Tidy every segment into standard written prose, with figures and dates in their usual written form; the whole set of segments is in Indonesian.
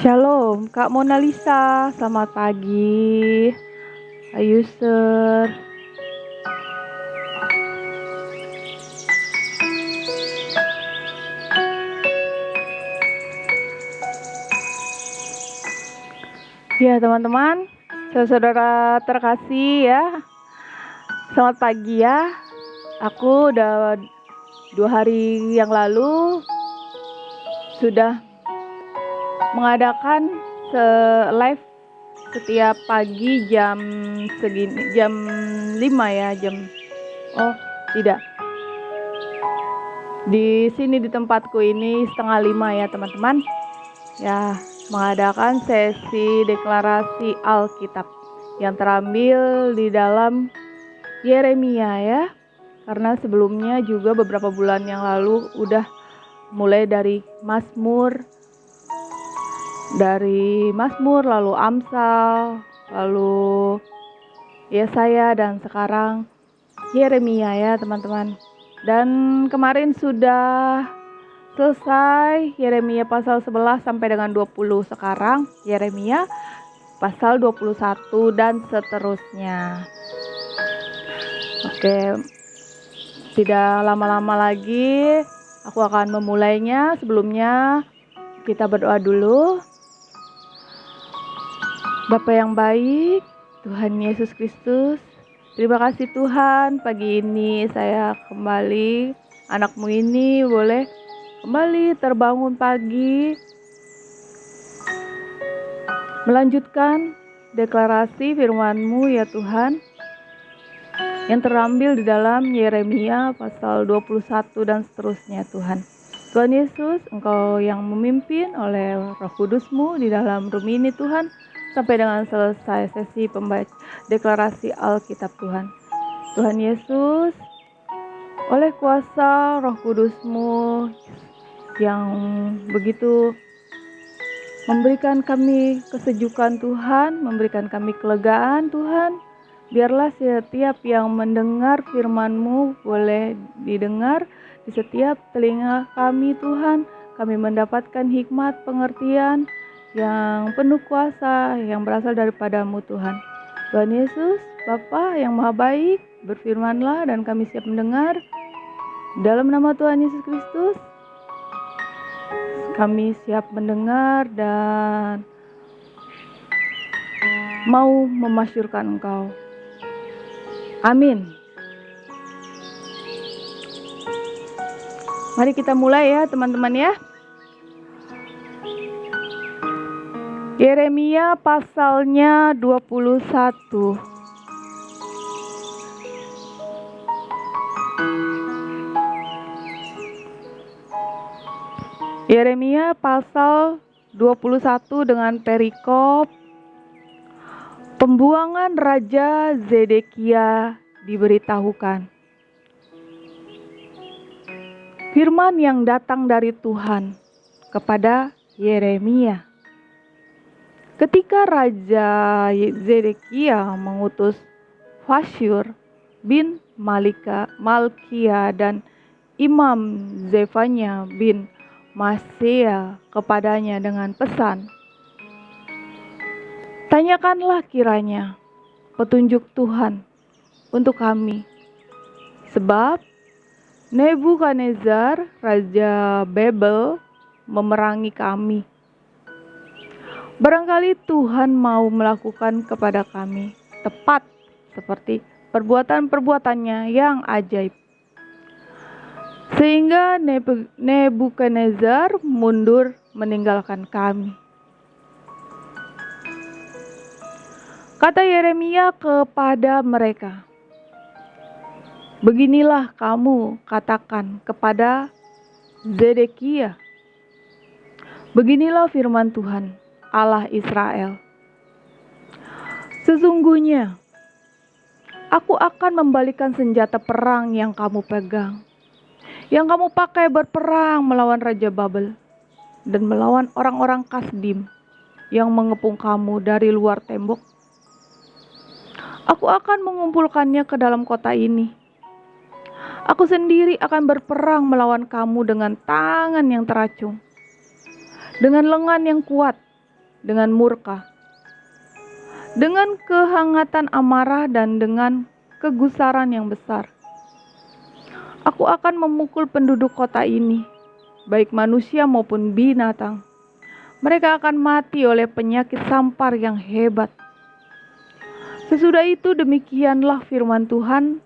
Shalom, Kak Mona Lisa. Selamat pagi. Ayo, Sir. Ya, teman-teman, saudara terkasih ya. Selamat pagi ya. Aku udah 2 hari yang lalu sudah mengadakan live setiap pagi jam 5 ya, tidak. Di sini di tempatku ini 4:30 ya, teman-teman. Ya, mengadakan sesi deklarasi Alkitab yang terambil di dalam Yeremia ya. Karena sebelumnya juga beberapa bulan yang lalu udah mulai dari Mazmur lalu Amsal, lalu Yesaya, dan sekarang Yeremia ya, teman-teman. Dan kemarin sudah selesai Yeremia pasal 11 sampai dengan 20. Sekarang Yeremia pasal 21 dan seterusnya. Oke, tidak lama-lama lagi aku akan memulainya. Sebelumnya kita berdoa dulu. Bapa yang baik, Tuhan Yesus Kristus, terima kasih Tuhan, pagi ini saya kembali, anakmu ini boleh kembali terbangun pagi, melanjutkan deklarasi firman-Mu ya Tuhan, yang terambil di dalam Yeremia pasal 21 dan seterusnya Tuhan. Tuhan Yesus, Engkau yang memimpin oleh Roh Kudus-Mu di dalam room ini Tuhan, sampai dengan selesai sesi deklarasi Alkitab Tuhan. Tuhan Yesus, oleh kuasa Roh Kudus-Mu yang begitu memberikan kami kesejukan Tuhan, memberikan kami kelegaan Tuhan, biarlah setiap yang mendengar firman-Mu boleh didengar di setiap telinga kami Tuhan. Kami mendapatkan hikmat pengertian yang penuh kuasa yang berasal daripada-Mu Tuhan. Tuhan Yesus, Bapa yang Maha Baik, berfirmanlah dan kami siap mendengar. Dalam nama Tuhan Yesus Kristus, kami siap mendengar dan mau memasyurkan Engkau. Amin. Mari kita mulai ya teman-teman ya. Yeremia pasalnya 21. Yeremia pasal 21 dengan perikop pembuangan Raja Zedekia diberitahukan. Firman yang datang dari Tuhan kepada Yeremia. Ketika Raja Zedekia mengutus Fasyur bin Malkia dan Imam Zefanya bin Maseya kepadanya dengan pesan, tanyakanlah kiranya petunjuk Tuhan untuk kami, sebab Nebukadnezar Raja Babel memerangi kami. Barangkali Tuhan mau melakukan kepada kami tepat seperti perbuatan-perbuatannya yang ajaib, sehingga Nebukadnezar mundur meninggalkan kami. Kata Yeremia kepada mereka, beginilah kamu katakan kepada Zedekia, beginilah firman Tuhan Allah Israel. Sesungguhnya aku akan membalikan senjata perang yang kamu pegang, yang kamu pakai berperang melawan Raja Babel dan melawan orang-orang Kasdim yang mengepung kamu dari luar tembok. Aku akan mengumpulkannya ke dalam kota ini. Aku sendiri akan berperang melawan kamu dengan tangan yang teracung, dengan lengan yang kuat, dengan murka, dengan kehangatan amarah dan dengan kegusaran yang besar. Aku akan memukul penduduk kota ini, baik manusia maupun binatang. Mereka akan mati oleh penyakit sampar yang hebat. Sesudah itu demikianlah firman Tuhan.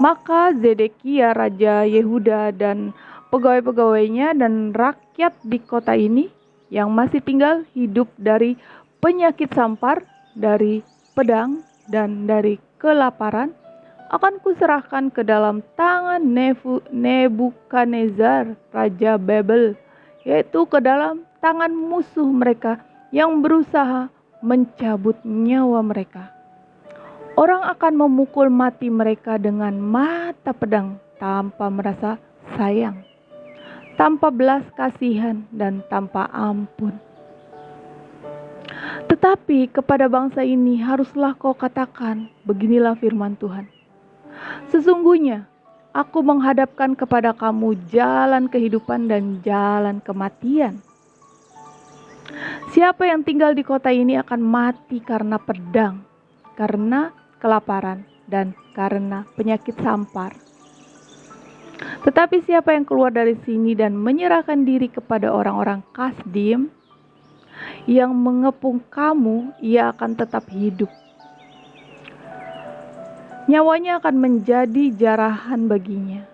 Maka Zedekia raja Yehuda dan pegawai-pegawainya dan rakyat di kota ini yang masih tinggal hidup dari penyakit sampar, dari pedang, dan dari kelaparan akan kuserahkan ke dalam tangan Nebukadnezar raja Babel, yaitu ke dalam tangan musuh mereka yang berusaha mencabut nyawa mereka. Orang akan memukul mati mereka dengan mata pedang tanpa merasa sayang, tanpa belas kasihan dan tanpa ampun. Tetapi kepada bangsa ini haruslah kau katakan, beginilah firman Tuhan. Sesungguhnya aku menghadapkan kepada kamu jalan kehidupan dan jalan kematian. Siapa yang tinggal di kota ini akan mati karena pedang, karena kelaparan, dan karena penyakit sampar. Tetapi siapa yang keluar dari sini dan menyerahkan diri kepada orang-orang Kasdim yang mengepung kamu, ia akan tetap hidup. Nyawanya akan menjadi jarahan baginya,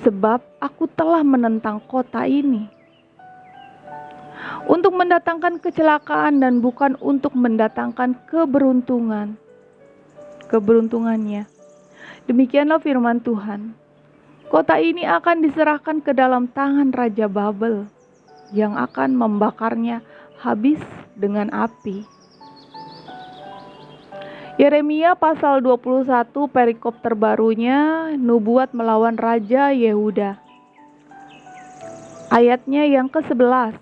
sebab aku telah menentang kota ini untuk mendatangkan kecelakaan dan bukan untuk mendatangkan keberuntungannya. Demikianlah firman Tuhan. Kota ini akan diserahkan ke dalam tangan Raja Babel yang akan membakarnya habis dengan api. Yeremia pasal 21 perikop terbarunya, nubuat melawan Raja Yehuda. Ayatnya yang ke-11.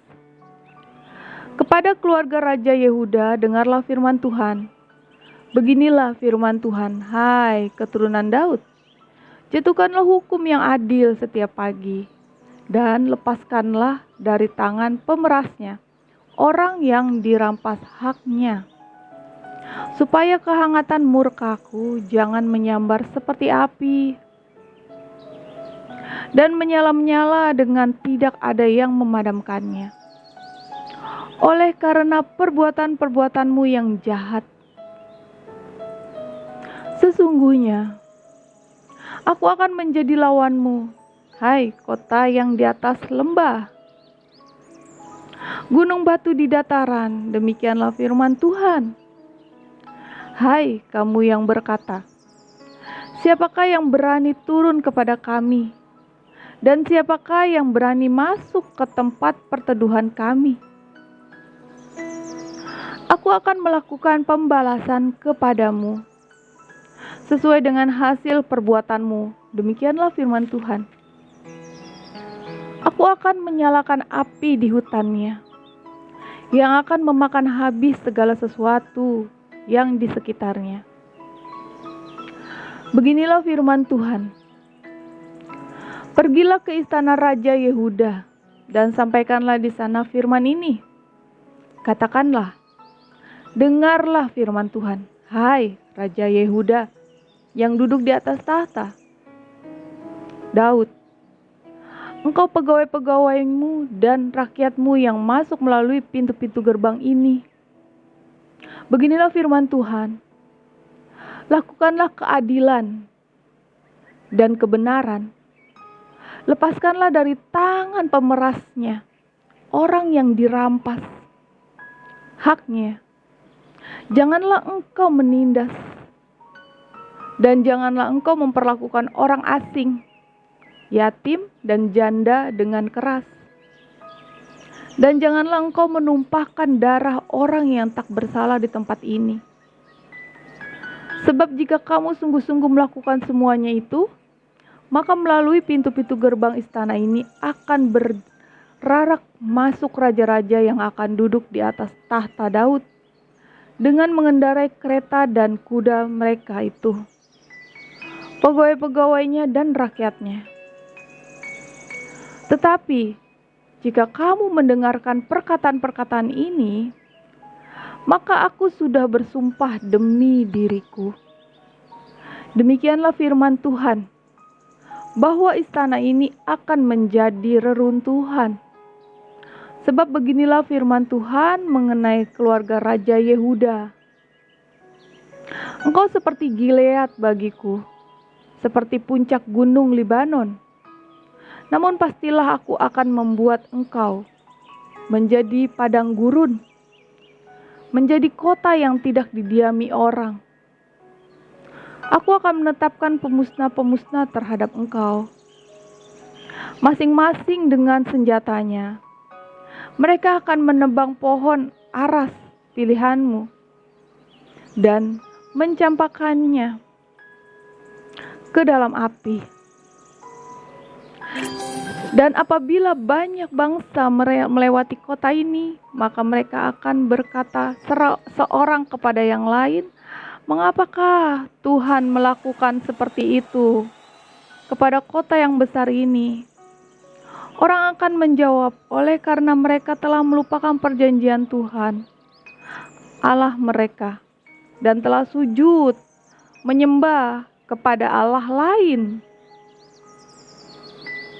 Kepada keluarga Raja Yehuda, dengarlah firman Tuhan. Beginilah firman Tuhan, hai keturunan Daud. Jatuhkanlah hukum yang adil setiap pagi, dan lepaskanlah dari tangan pemerasnya orang yang dirampas haknya. Supaya kehangatan murkaku jangan menyambar seperti api, dan menyala-nyala dengan tidak ada yang memadamkannya. Oleh karena perbuatan-perbuatanmu yang jahat, sesungguhnya aku akan menjadi lawanmu, hai kota yang di atas lembah, gunung batu di dataran. Demikianlah firman Tuhan. Hai kamu yang berkata, siapakah yang berani turun kepada kami? Dan siapakah yang berani masuk ke tempat perteduhan kami? Aku akan melakukan pembalasan kepadamu sesuai dengan hasil perbuatanmu. Demikianlah firman Tuhan. Aku akan menyalakan api di hutannya, yang akan memakan habis segala sesuatu yang di sekitarnya. Beginilah firman Tuhan. Pergilah ke istana Raja Yehuda dan sampaikanlah di sana firman ini. Katakanlah, dengarlah firman Tuhan, hai Raja Yehuda yang duduk di atas tahta. Daud, engkau pegawai-pegawaimu dan rakyatmu yang masuk melalui pintu-pintu gerbang ini. Beginilah firman Tuhan. Lakukanlah keadilan dan kebenaran. Lepaskanlah dari tangan pemerasnya orang yang dirampas haknya. Janganlah engkau menindas, dan janganlah engkau memperlakukan orang asing, yatim dan janda dengan keras. Dan janganlah engkau menumpahkan darah orang yang tak bersalah di tempat ini. Sebab jika kamu sungguh-sungguh melakukan semuanya itu, maka melalui pintu-pintu gerbang istana ini akan berarak masuk raja-raja yang akan duduk di atas tahta Daud dengan mengendarai kereta dan kuda mereka itu, pegawai-pegawainya dan rakyatnya. Tetapi jika kamu mendengarkan perkataan-perkataan ini, maka aku sudah bersumpah demi diriku. Demikianlah firman Tuhan, bahwa istana ini akan menjadi reruntuhan. Sebab beginilah firman Tuhan mengenai keluarga Raja Yehuda. Engkau seperti Gilead bagiku, seperti puncak gunung Libanon. Namun pastilah aku akan membuat engkau menjadi padang gurun, menjadi kota yang tidak didiami orang. Aku akan menetapkan pemusnah-pemusnah terhadap engkau, masing-masing dengan senjatanya. Mereka akan menebang pohon aras pilihanmu dan mencampakkannya ke dalam api. Dan apabila banyak bangsa melewati kota ini, maka mereka akan berkata seorang kepada yang lain, "Mengapakah Tuhan melakukan seperti itu kepada kota yang besar ini?" Orang akan menjawab, oleh karena mereka telah melupakan perjanjian Tuhan, Allah mereka, dan telah sujud menyembah kepada Allah lain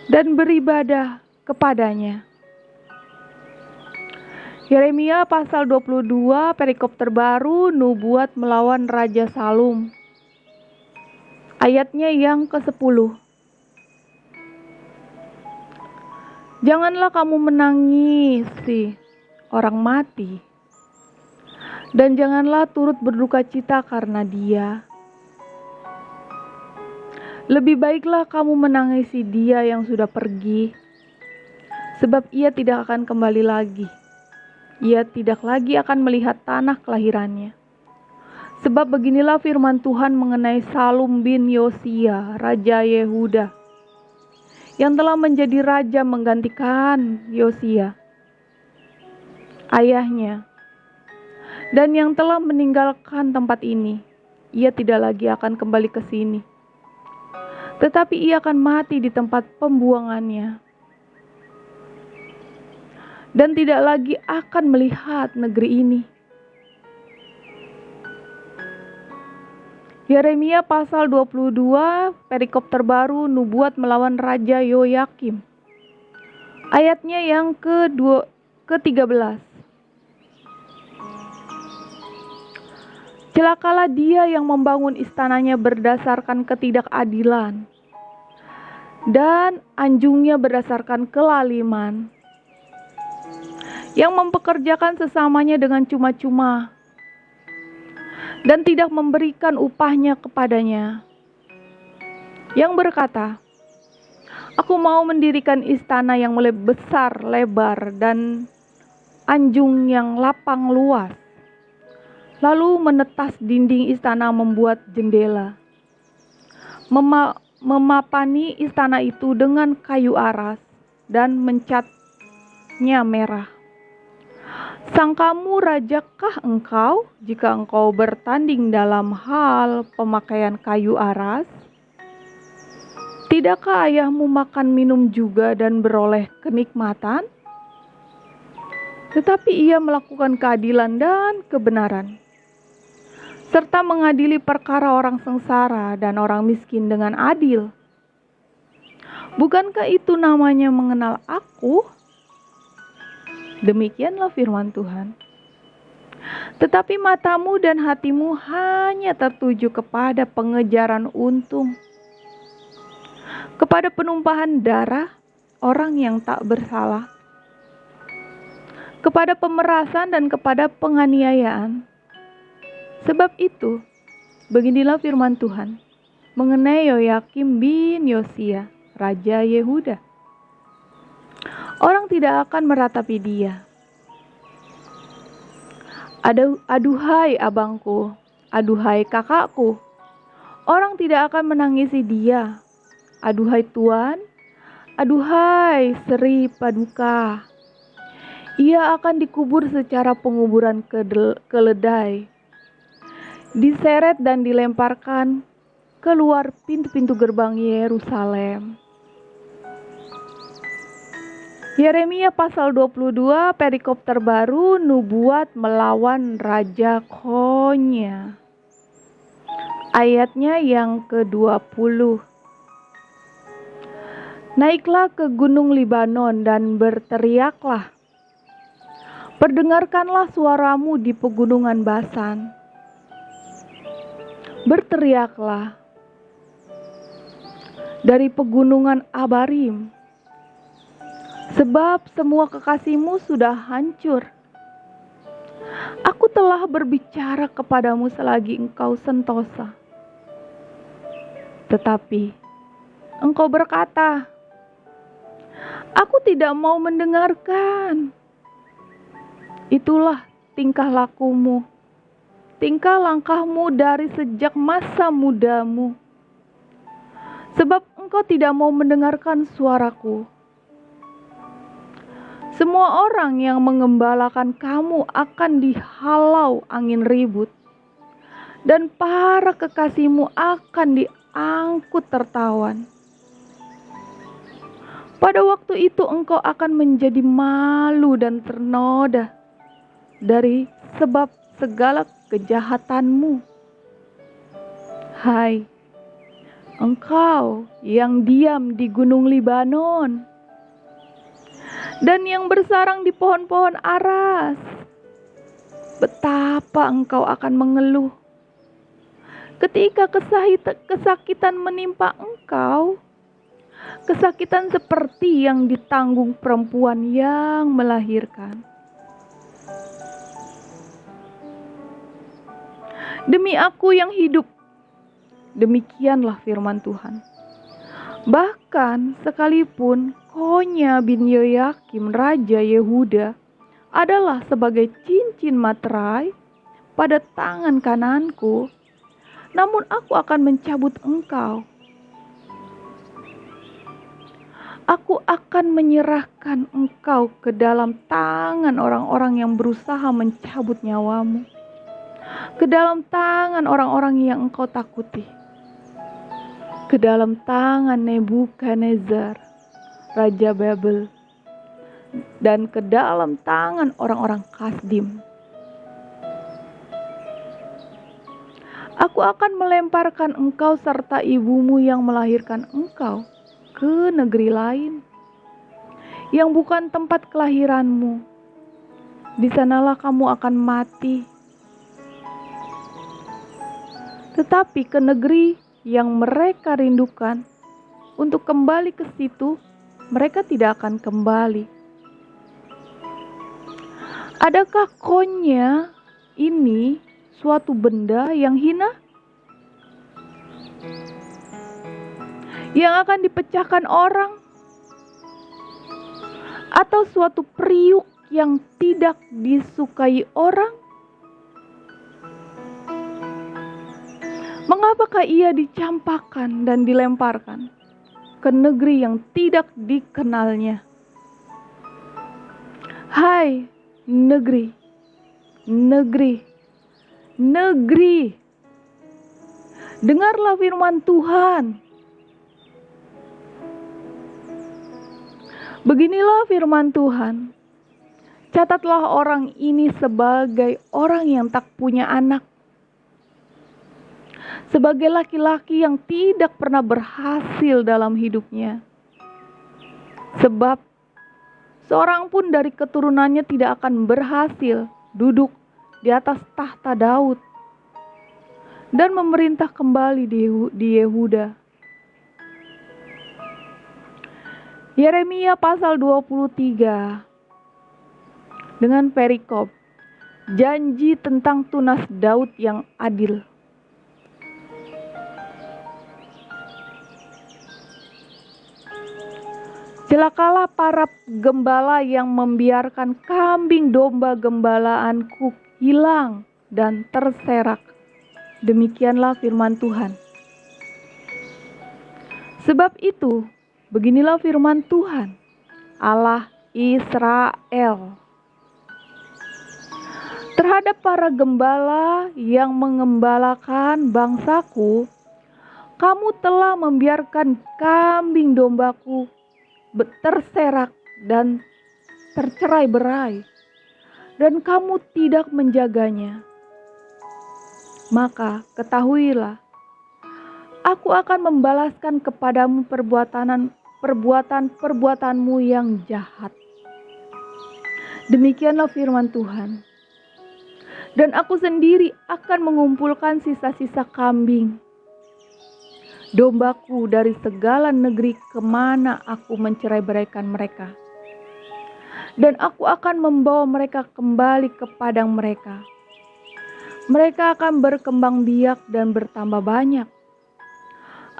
dan beribadah kepadanya. Yeremia pasal 22, perikop terbaru, nubuat melawan Raja Salum. Ayatnya yang ke-10. Janganlah kamu menangisi orang mati, dan janganlah turut berduka cita karena dia. Lebih baiklah kamu menangisi dia yang sudah pergi, sebab ia tidak akan kembali lagi. Ia tidak lagi akan melihat tanah kelahirannya. Sebab beginilah firman Tuhan mengenai Salum bin Yosia, Raja Yehuda, yang telah menjadi raja menggantikan Yosia, ayahnya, dan yang telah meninggalkan tempat ini. Ia tidak lagi akan kembali ke sini, tetapi ia akan mati di tempat pembuangannya, dan tidak lagi akan melihat negeri ini. Yeremia pasal 22, perikop terbaru, nubuat melawan Raja Yoyakim. Ayatnya yang ke-13. Celakalah dia yang membangun istananya berdasarkan ketidakadilan, dan anjungnya berdasarkan kelaliman, yang mempekerjakan sesamanya dengan cuma-cuma, dan tidak memberikan upahnya kepadanya, yang berkata, "Aku mau mendirikan istana yang besar, lebar, dan anjung yang lapang luas." Lalu menetas dinding istana membuat jendela, memapani istana itu dengan kayu aras, dan mencatnya merah. Sangkamu rajakah engkau jika engkau bertanding dalam hal pemakaian kayu aras? Tidakkah ayahmu makan minum juga dan beroleh kenikmatan? Tetapi ia melakukan keadilan dan kebenaran, serta mengadili perkara orang sengsara dan orang miskin dengan adil. Bukankah itu namanya mengenal aku? Demikianlah firman Tuhan. Tetapi matamu dan hatimu hanya tertuju kepada pengejaran untung, kepada penumpahan darah orang yang tak bersalah, kepada pemerasan dan kepada penganiayaan. Sebab itu, beginilah firman Tuhan mengenai Yoyakim bin Yosia, Raja Yehuda. Orang tidak akan meratapi dia. Aduhai abangku, aduhai kakakku. Orang tidak akan menangisi dia. Aduhai Tuan, aduhai Sri Paduka. Ia akan dikubur secara penguburan keledai, diseret dan dilemparkan keluar pintu-pintu gerbang Yerusalem. Yeremia pasal 22, perikop terbaru, nubuat melawan Raja Konya. Ayatnya yang ke-20. Naiklah ke gunung Libanon dan berteriaklah. Perdengarkanlah suaramu di pegunungan Basan. Berteriaklah dari pegunungan Abarim. Sebab semua kekasihmu sudah hancur. Aku telah berbicara kepadamu selagi engkau sentosa. Tetapi engkau berkata, aku tidak mau mendengarkan. Itulah tingkah lakumu, tingkah langkahmu dari sejak masa mudamu. Sebab engkau tidak mau mendengarkan suaraku. Semua orang yang mengembalakan kamu akan dihalau angin ribut, dan para kekasihmu akan diangkut tertawan. Pada waktu itu engkau akan menjadi malu dan ternoda dari sebab segala kejahatanmu. Hai, engkau yang diam di gunung Libanon dan yang bersarang di pohon-pohon aras, betapa engkau akan mengeluh ketika kesakitan menimpa engkau, kesakitan seperti yang ditanggung perempuan yang melahirkan. Demi aku yang hidup, demikianlah firman Tuhan. Bahkan sekalipun Konya bin Yoyakim Raja Yehuda adalah sebagai cincin materai pada tangan kananku, namun aku akan mencabut engkau. Aku akan menyerahkan engkau ke dalam tangan orang-orang yang berusaha mencabut nyawamu, ke dalam tangan orang-orang yang engkau takuti, ke dalam tangan Nebukadnezar, Raja Babel, dan ke dalam tangan orang-orang Kasdim. Aku akan melemparkan engkau serta ibumu yang melahirkan engkau ke negeri lain, yang bukan tempat kelahiranmu. Di sanalah kamu akan mati. Tetapi ke negeri yang mereka rindukan, untuk kembali ke situ, mereka tidak akan kembali. Adakah Konya ini suatu benda yang hina, yang akan dipecahkan orang, atau suatu periuk yang tidak disukai orang? Mengapakah ia dicampakkan dan dilemparkan ke negeri yang tidak dikenalnya? Hai negeri, negeri, negeri, dengarlah firman Tuhan. Beginilah firman Tuhan. Catatlah orang ini sebagai orang yang tak punya anak, sebagai laki-laki yang tidak pernah berhasil dalam hidupnya. Sebab seorang pun dari keturunannya tidak akan berhasil duduk di atas tahta Daud dan memerintah kembali di Yehuda. Yeremia pasal 23 dengan perikop janji tentang tunas Daud yang adil. Celakalah para gembala yang membiarkan kambing domba gembalaanku hilang dan terserak. Demikianlah firman Tuhan. Sebab itu, beginilah firman Tuhan, Allah Israel, terhadap para gembala yang mengembalakan bangsaku. Kamu telah membiarkan kambing dombaku terserak dan tercerai-berai, dan kamu tidak menjaganya, maka ketahuilah, aku akan membalaskan kepadamu perbuatanmu yang jahat. Demikianlah firman Tuhan. Dan aku sendiri akan mengumpulkan sisa-sisa kambing, dombaku dari segala negeri kemana aku mencerai-beraikan mereka. Dan aku akan membawa mereka kembali ke padang mereka. Mereka akan berkembang biak dan bertambah banyak.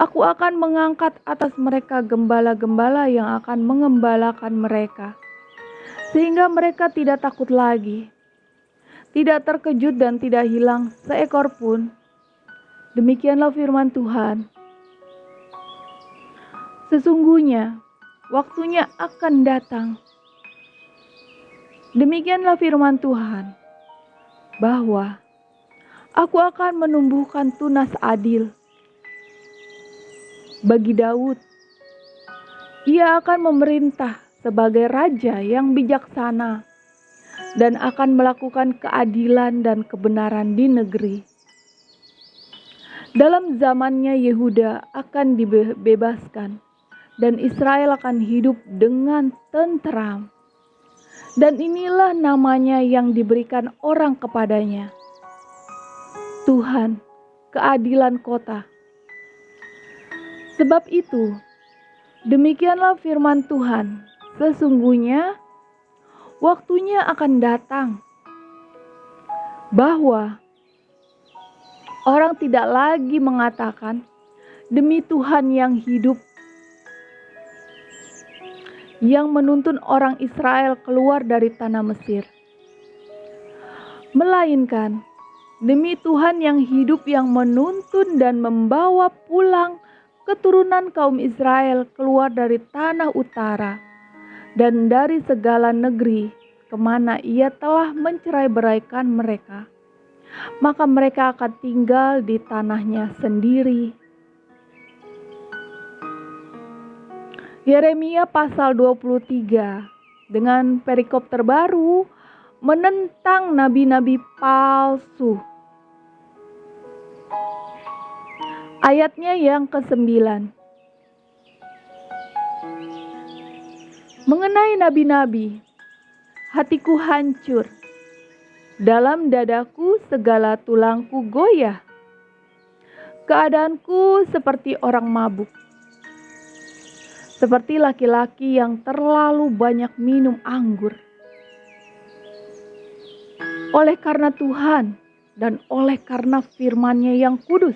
Aku akan mengangkat atas mereka gembala-gembala yang akan mengembalakan mereka, sehingga mereka tidak takut lagi, tidak terkejut dan tidak hilang seekor pun. Demikianlah firman Tuhan. Sesungguhnya waktunya akan datang. Demikianlah firman Tuhan, bahwa aku akan menumbuhkan tunas adil bagi Daud. Ia akan memerintah sebagai raja yang bijaksana dan akan melakukan keadilan dan kebenaran di negeri. Dalam zamannya Yehuda akan dibebaskan dan Israel akan hidup dengan tentram. Dan inilah namanya yang diberikan orang kepadanya, Tuhan, keadilan kota. Sebab itu, demikianlah firman Tuhan, sesungguhnya waktunya akan datang, bahwa orang tidak lagi mengatakan, demi Tuhan yang hidup, yang menuntun orang Israel keluar dari tanah Mesir, melainkan demi Tuhan yang hidup yang menuntun dan membawa pulang keturunan kaum Israel keluar dari tanah utara dan dari segala negeri kemana ia telah mencerai-beraikan mereka, maka mereka akan tinggal di tanahnya sendiri. Yeremia pasal 23 dengan perikop terbaru menentang nabi-nabi palsu. Ayatnya yang ke-9. Mengenai nabi-nabi, hatiku hancur, dalam dadaku segala tulangku goyah. Keadaanku seperti orang mabuk, seperti laki-laki yang terlalu banyak minum anggur. Oleh karena Tuhan dan oleh karena firman-Nya yang kudus,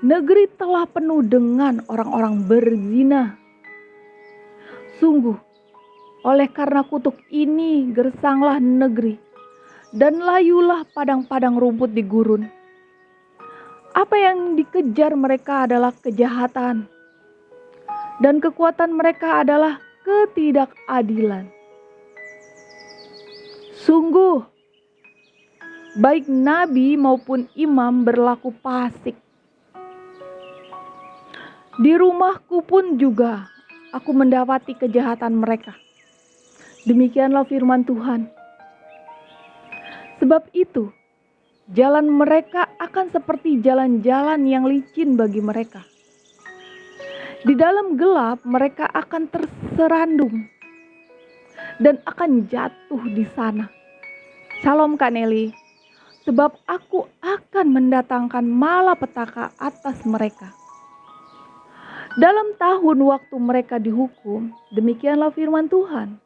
negeri telah penuh dengan orang-orang berzina. Sungguh, oleh karena kutuk ini gersanglah negeri, dan layulah padang-padang rumput di gurun. Apa yang dikejar mereka adalah kejahatan, dan kekuatan mereka adalah ketidakadilan. Sungguh, baik nabi maupun imam berlaku fasik. Di rumahku pun juga aku mendapati kejahatan mereka. Demikianlah firman Tuhan. Sebab itu, jalan mereka akan seperti jalan-jalan yang licin bagi mereka. Di dalam gelap mereka akan terserandung dan akan jatuh di sana. Shalom Kak Nelly. Sebab aku akan mendatangkan malapetaka atas mereka. Dalam tahun waktu mereka dihukum, demikianlah firman Tuhan.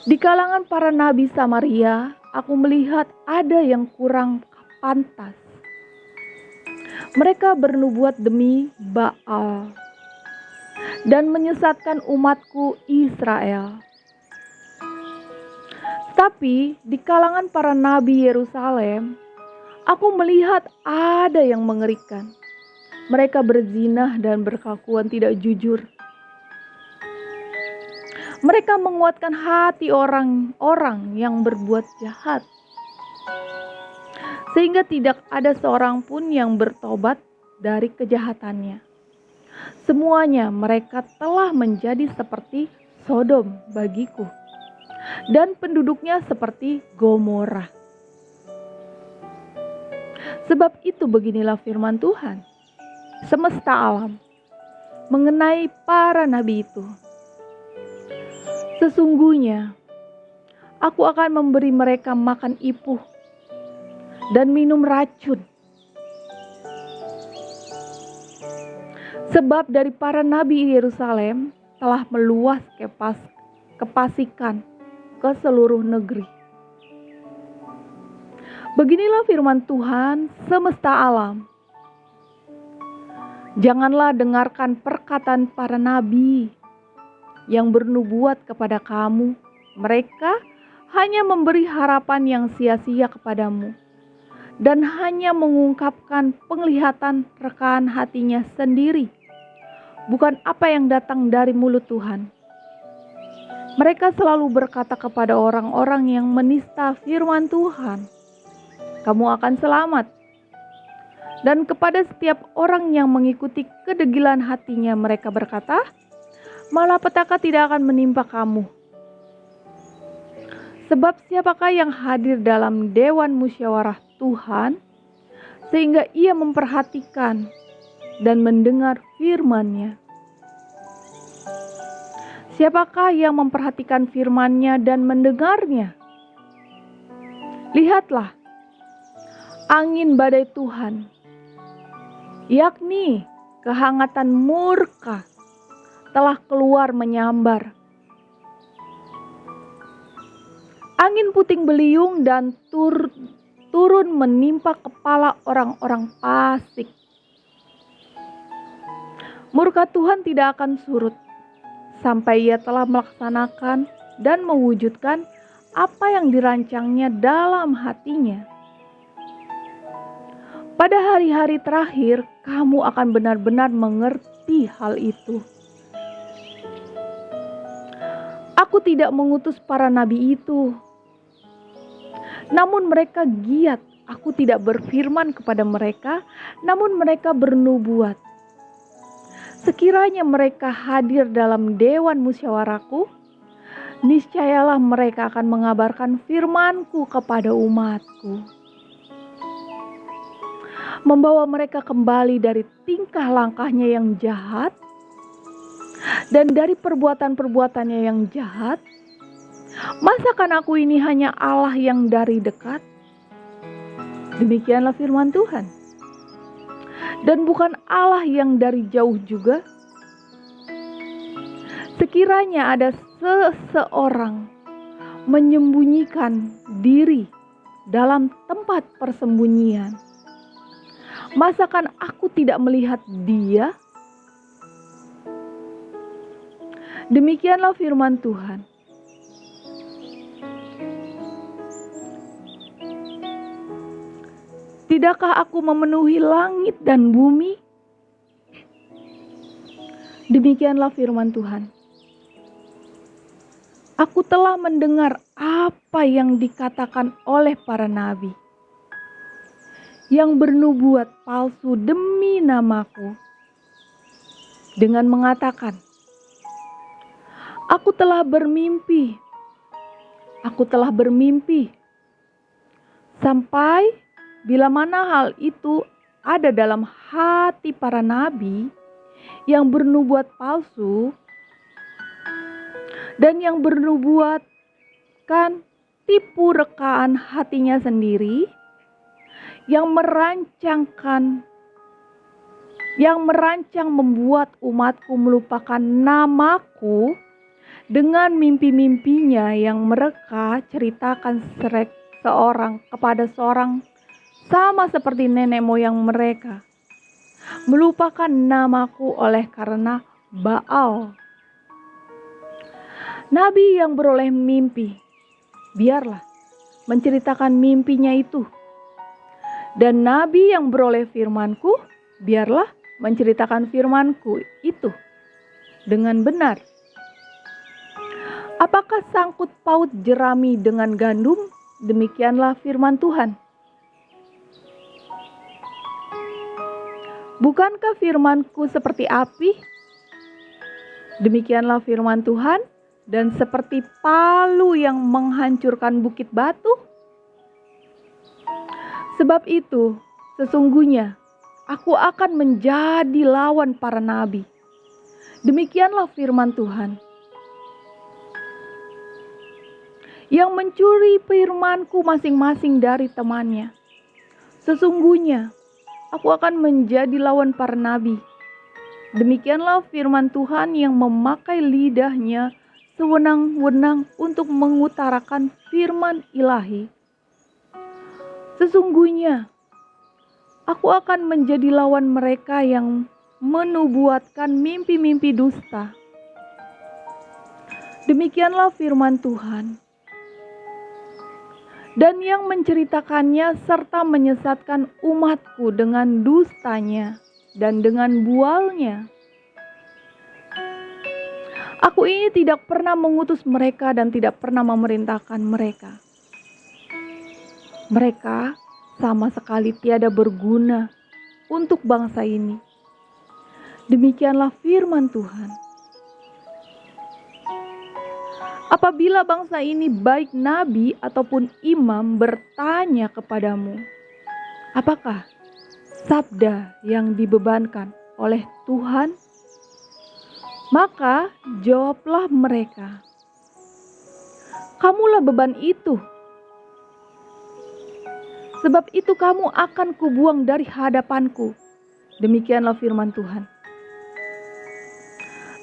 Di kalangan para nabi Samaria, aku melihat ada yang kurang pantas. Mereka bernubuat demi Baal dan menyesatkan umatku Israel. Tapi di kalangan para nabi Yerusalem, aku melihat ada yang mengerikan. Mereka berzinah dan berkelakuan tidak jujur. Mereka menguatkan hati orang-orang yang berbuat jahat, sehingga tidak ada seorang pun yang bertobat dari kejahatannya. Semuanya mereka telah menjadi seperti Sodom bagiku, dan penduduknya seperti Gomora. Sebab itu beginilah firman Tuhan, semesta alam, mengenai para nabi itu. Sesungguhnya, aku akan memberi mereka makan ipuh dan minum racun. Sebab dari para nabi Yerusalem telah meluas kepasikan ke seluruh negeri. Beginilah firman Tuhan semesta alam. Janganlah dengarkan perkataan para nabi yang bernubuat kepada kamu. Mereka hanya memberi harapan yang sia-sia kepadamu dan hanya mengungkapkan penglihatan rekaan hatinya sendiri, bukan apa yang datang dari mulut Tuhan. Mereka selalu berkata kepada orang-orang yang menista firman Tuhan, kamu akan selamat. Dan kepada setiap orang yang mengikuti kedegilan hatinya mereka berkata, malapetaka tidak akan menimpa kamu. Sebab siapakah yang hadir dalam dewan musyawarah Tuhan, sehingga ia memperhatikan dan mendengar firman-Nya? Siapakah yang memperhatikan firman-Nya dan mendengarnya? Lihatlah, angin badai Tuhan, yakni kehangatan murka, telah keluar menyambar. Angin puting beliung dan turun menimpa kepala orang-orang fasik. Murka Tuhan tidak akan surut sampai Ia telah melaksanakan dan mewujudkan apa yang dirancangnya dalam hatinya. Pada hari-hari terakhir, kamu akan benar-benar mengerti hal itu. Aku tidak mengutus para nabi itu, namun mereka giat. Aku tidak berfirman kepada mereka, namun mereka bernubuat. Sekiranya mereka hadir dalam dewan musyawarahku, niscayalah mereka akan mengabarkan firman-Ku kepada umat-Ku, membawa mereka kembali dari tingkah langkahnya yang jahat dan dari perbuatan-perbuatannya yang jahat. Masakan aku ini hanya Allah yang dari dekat? Demikianlah firman Tuhan. Dan bukan Allah yang dari jauh juga? Sekiranya ada seseorang menyembunyikan diri dalam tempat persembunyian, masakan aku tidak melihat dia? Demikianlah firman Tuhan. Tidakkah aku memenuhi langit dan bumi? Demikianlah firman Tuhan. Aku telah mendengar apa yang dikatakan oleh para nabi yang bernubuat palsu demi namaku, dengan mengatakan, Aku telah bermimpi. Sampai bila mana hal itu ada dalam hati para nabi yang bernubuat palsu dan yang bernubuatkan tipu rekaan hatinya sendiri, yang merancang membuat umatku melupakan namaku dengan mimpi-mimpinya yang mereka ceritakan seorang kepada seorang, sama seperti nenek moyang mereka, melupakan namaku oleh karena Baal. Nabi yang beroleh mimpi, biarlah menceritakan mimpinya itu. Dan nabi yang beroleh firmanku, biarlah menceritakan firmanku itu dengan benar. Apakah sangkut paut jerami dengan gandum? Demikianlah firman Tuhan. Bukankah firman-Ku seperti api? Demikianlah firman Tuhan, dan seperti palu yang menghancurkan bukit batu. Sebab itu, sesungguhnya aku akan menjadi lawan para nabi. Demikianlah firman Tuhan. Yang mencuri firman-Ku masing-masing dari temannya. Sesungguhnya aku akan menjadi lawan para nabi. Demikianlah firman Tuhan yang memakai lidahnya sewenang-wenang untuk mengutarakan firman ilahi. Sesungguhnya aku akan menjadi lawan mereka yang menubuatkan mimpi-mimpi dusta. Demikianlah firman Tuhan. Dan yang menceritakannya serta menyesatkan umatku dengan dustanya dan dengan bualnya. Aku ini tidak pernah mengutus mereka dan tidak pernah memerintahkan mereka. Mereka sama sekali tiada berguna untuk bangsa ini. Demikianlah firman Tuhan. Apabila bangsa ini baik nabi ataupun imam bertanya kepadamu, apakah sabda yang dibebankan oleh Tuhan? Maka jawablah mereka, kamulah beban itu. Sebab itu kamu akan kubuang dari hadapanku. Demikianlah firman Tuhan.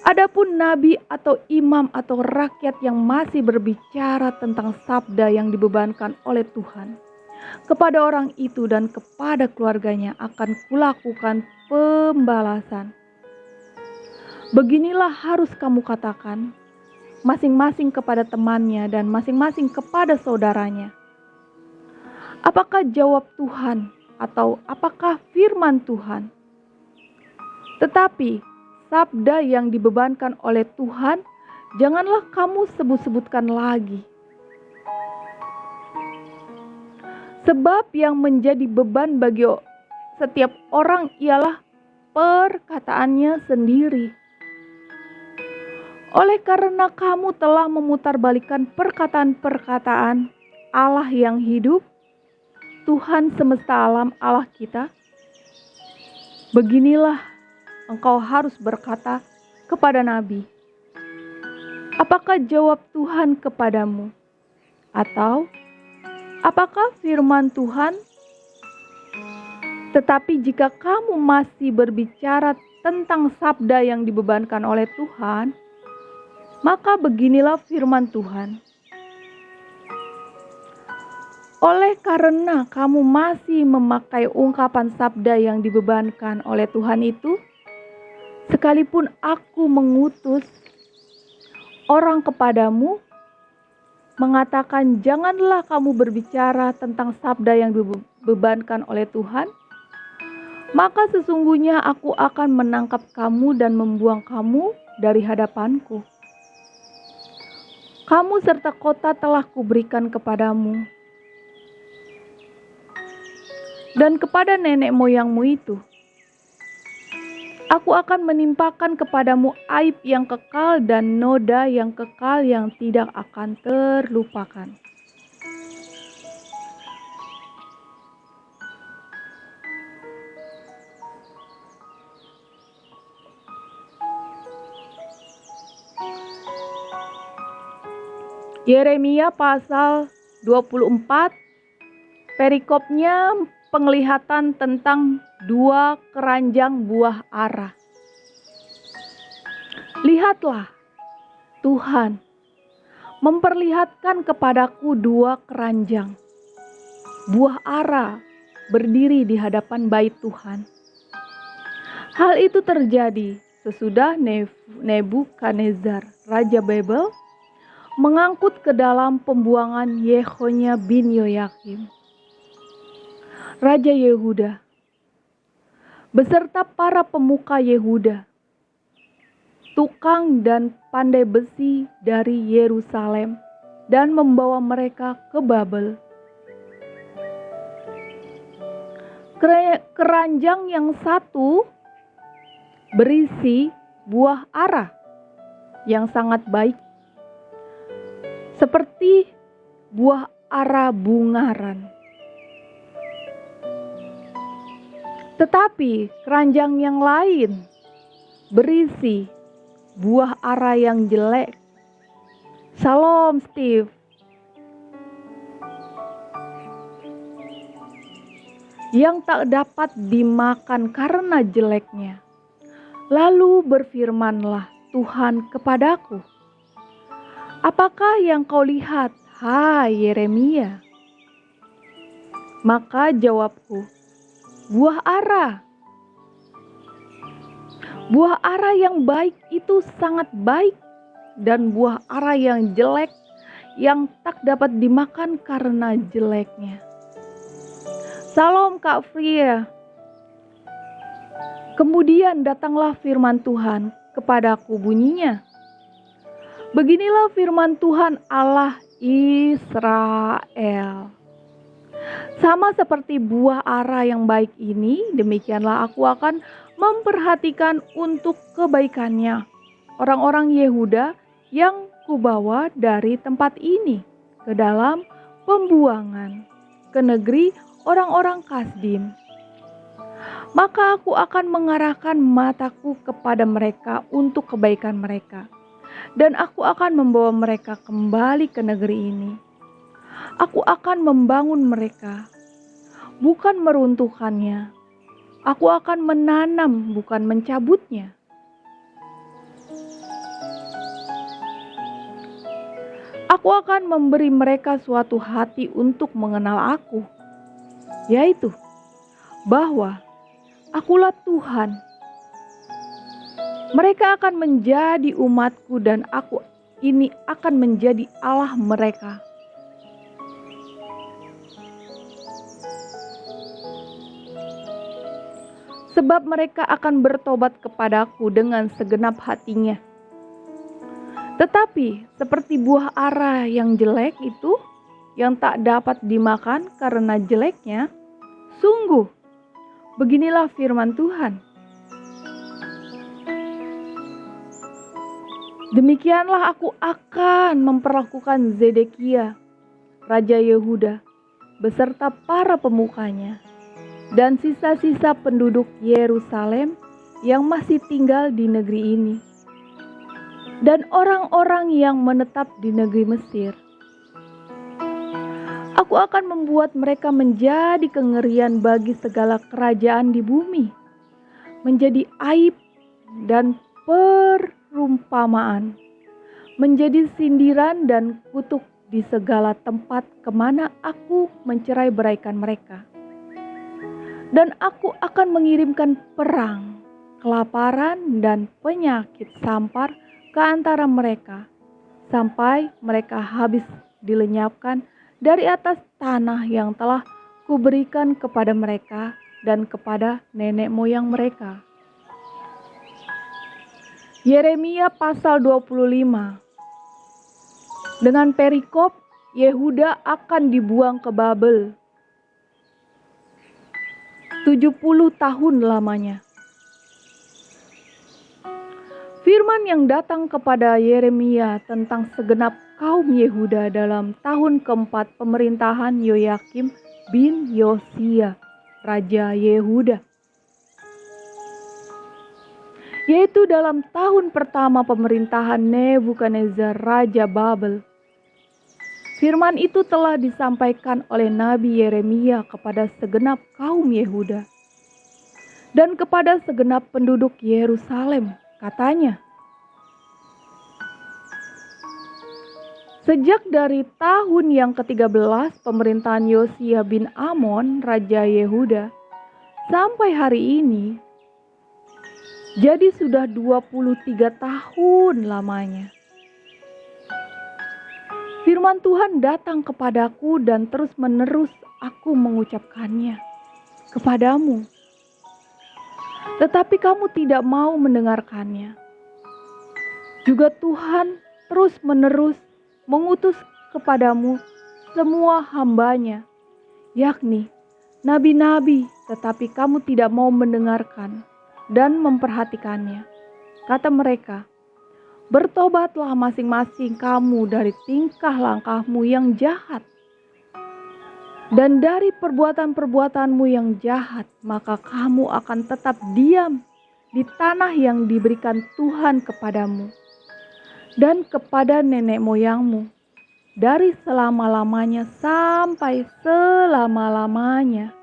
Adapun nabi atau imam atau rakyat yang masih berbicara tentang sabda yang dibebankan oleh Tuhan, kepada orang itu dan kepada keluarganya akan kulakukan pembalasan. Beginilah harus kamu katakan, masing-masing kepada temannya dan masing-masing kepada saudaranya. Apakah jawab Tuhan atau apakah firman Tuhan? Tetapi sabda yang dibebankan oleh Tuhan, janganlah kamu sebut-sebutkan lagi. Sebab yang menjadi beban bagi setiap orang ialah perkataannya sendiri. Oleh karena kamu telah memutarbalikkan perkataan-perkataan Allah yang hidup, Tuhan semesta alam Allah kita, beginilah engkau harus berkata kepada nabi. Apakah jawab Tuhan kepadamu? Atau apakah firman Tuhan? Tetapi jika kamu masih berbicara tentang sabda yang dibebankan oleh Tuhan, maka beginilah firman Tuhan. Oleh karena kamu masih memakai ungkapan sabda yang dibebankan oleh Tuhan itu, sekalipun aku mengutus orang kepadamu, mengatakan janganlah kamu berbicara tentang sabda yang dibebankan oleh Tuhan, maka sesungguhnya aku akan menangkap kamu dan membuang kamu dari hadapanku. Kamu serta kota telah kuberikan kepadamu, dan kepada nenek moyangmu itu. Aku akan menimpakan kepadamu aib yang kekal dan noda yang kekal yang tidak akan terlupakan. Yeremia pasal 24, perikopnya penglihatan tentang 2 keranjang buah ara. Lihatlah, Tuhan memperlihatkan kepadaku 2 keranjang buah ara berdiri di hadapan bait Tuhan. Hal itu terjadi sesudah Nebukadnezar, Raja Babel, mengangkut ke dalam pembuangan Yehonya bin Yoyakim, Raja Yehuda, beserta para pemuka Yehuda, tukang dan pandai besi dari Yerusalem, dan membawa mereka ke Babel. Keranjang yang satu berisi buah ara yang sangat baik, seperti buah ara bungaran. Tetapi keranjang yang lain berisi buah ara yang jelek. Shalom, Steve. Yang tak dapat dimakan karena jeleknya. Lalu berfirmanlah Tuhan kepadaku, apakah yang kau lihat, hai Yeremia? Maka jawabku, buah ara. Buah ara yang baik itu sangat baik, dan buah ara yang jelek yang tak dapat dimakan karena jeleknya. Salam Kak Fria. Kemudian datanglah firman Tuhan kepadaku bunyinya. Beginilah firman Tuhan Allah Israel. Sama seperti buah ara yang baik ini, demikianlah aku akan memperhatikan untuk kebaikannya orang-orang Yehuda yang kubawa dari tempat ini ke dalam pembuangan ke negeri orang-orang Kasdim. Maka aku akan mengarahkan mataku kepada mereka untuk kebaikan mereka, dan aku akan membawa mereka kembali ke negeri ini. Aku akan membangun mereka, bukan meruntuhkannya. Aku akan menanam, bukan mencabutnya. Aku akan memberi mereka suatu hati untuk mengenal aku, yaitu bahwa akulah Tuhan. Mereka akan menjadi umatku dan aku ini akan menjadi Allah mereka. Sebab mereka akan bertobat kepadaku dengan segenap hatinya. Tetapi seperti buah ara yang jelek itu, yang tak dapat dimakan karena jeleknya, sungguh, beginilah firman Tuhan. Demikianlah aku akan memperlakukan Zedekia, Raja Yehuda, beserta para pemukanya, dan sisa-sisa penduduk Yerusalem yang masih tinggal di negeri ini, dan orang-orang yang menetap di negeri Mesir. Aku akan membuat mereka menjadi kengerian bagi segala kerajaan di bumi, menjadi aib dan perumpamaan, menjadi sindiran dan kutuk di segala tempat kemana aku mencerai-beraikan mereka. Dan aku akan mengirimkan perang, kelaparan, dan penyakit sampar ke antara mereka, sampai mereka habis dilenyapkan dari atas tanah yang telah kuberikan kepada mereka dan kepada nenek moyang mereka. Yeremia pasal 25. Dengan perikop, Yehuda akan dibuang ke Babel 70 tahun lamanya. Firman yang datang kepada Yeremia tentang segenap kaum Yehuda dalam tahun keempat pemerintahan Yoyakim bin Yosia, Raja Yehuda, yaitu dalam tahun pertama pemerintahan Nebukadnezar, Raja Babel. Firman itu telah disampaikan oleh Nabi Yeremia kepada segenap kaum Yehuda dan kepada segenap penduduk Yerusalem. Katanya, sejak dari tahun yang ke-13 pemerintahan Yosia bin Amon, Raja Yehuda, sampai hari ini, jadi sudah 23 tahun lamanya. Firman Tuhan datang kepadaku dan terus-menerus aku mengucapkannya kepadamu. Tetapi kamu tidak mau mendengarkannya. Juga Tuhan terus-menerus mengutus kepadamu semua hambanya, yakni nabi-nabi, tetapi kamu tidak mau mendengarkan dan memperhatikannya. Kata mereka, bertobatlah masing-masing kamu dari tingkah langkahmu yang jahat dan dari perbuatan-perbuatanmu yang jahat, maka kamu akan tetap diam di tanah yang diberikan Tuhan kepadamu dan kepada nenek moyangmu dari selama-lamanya sampai selama-lamanya.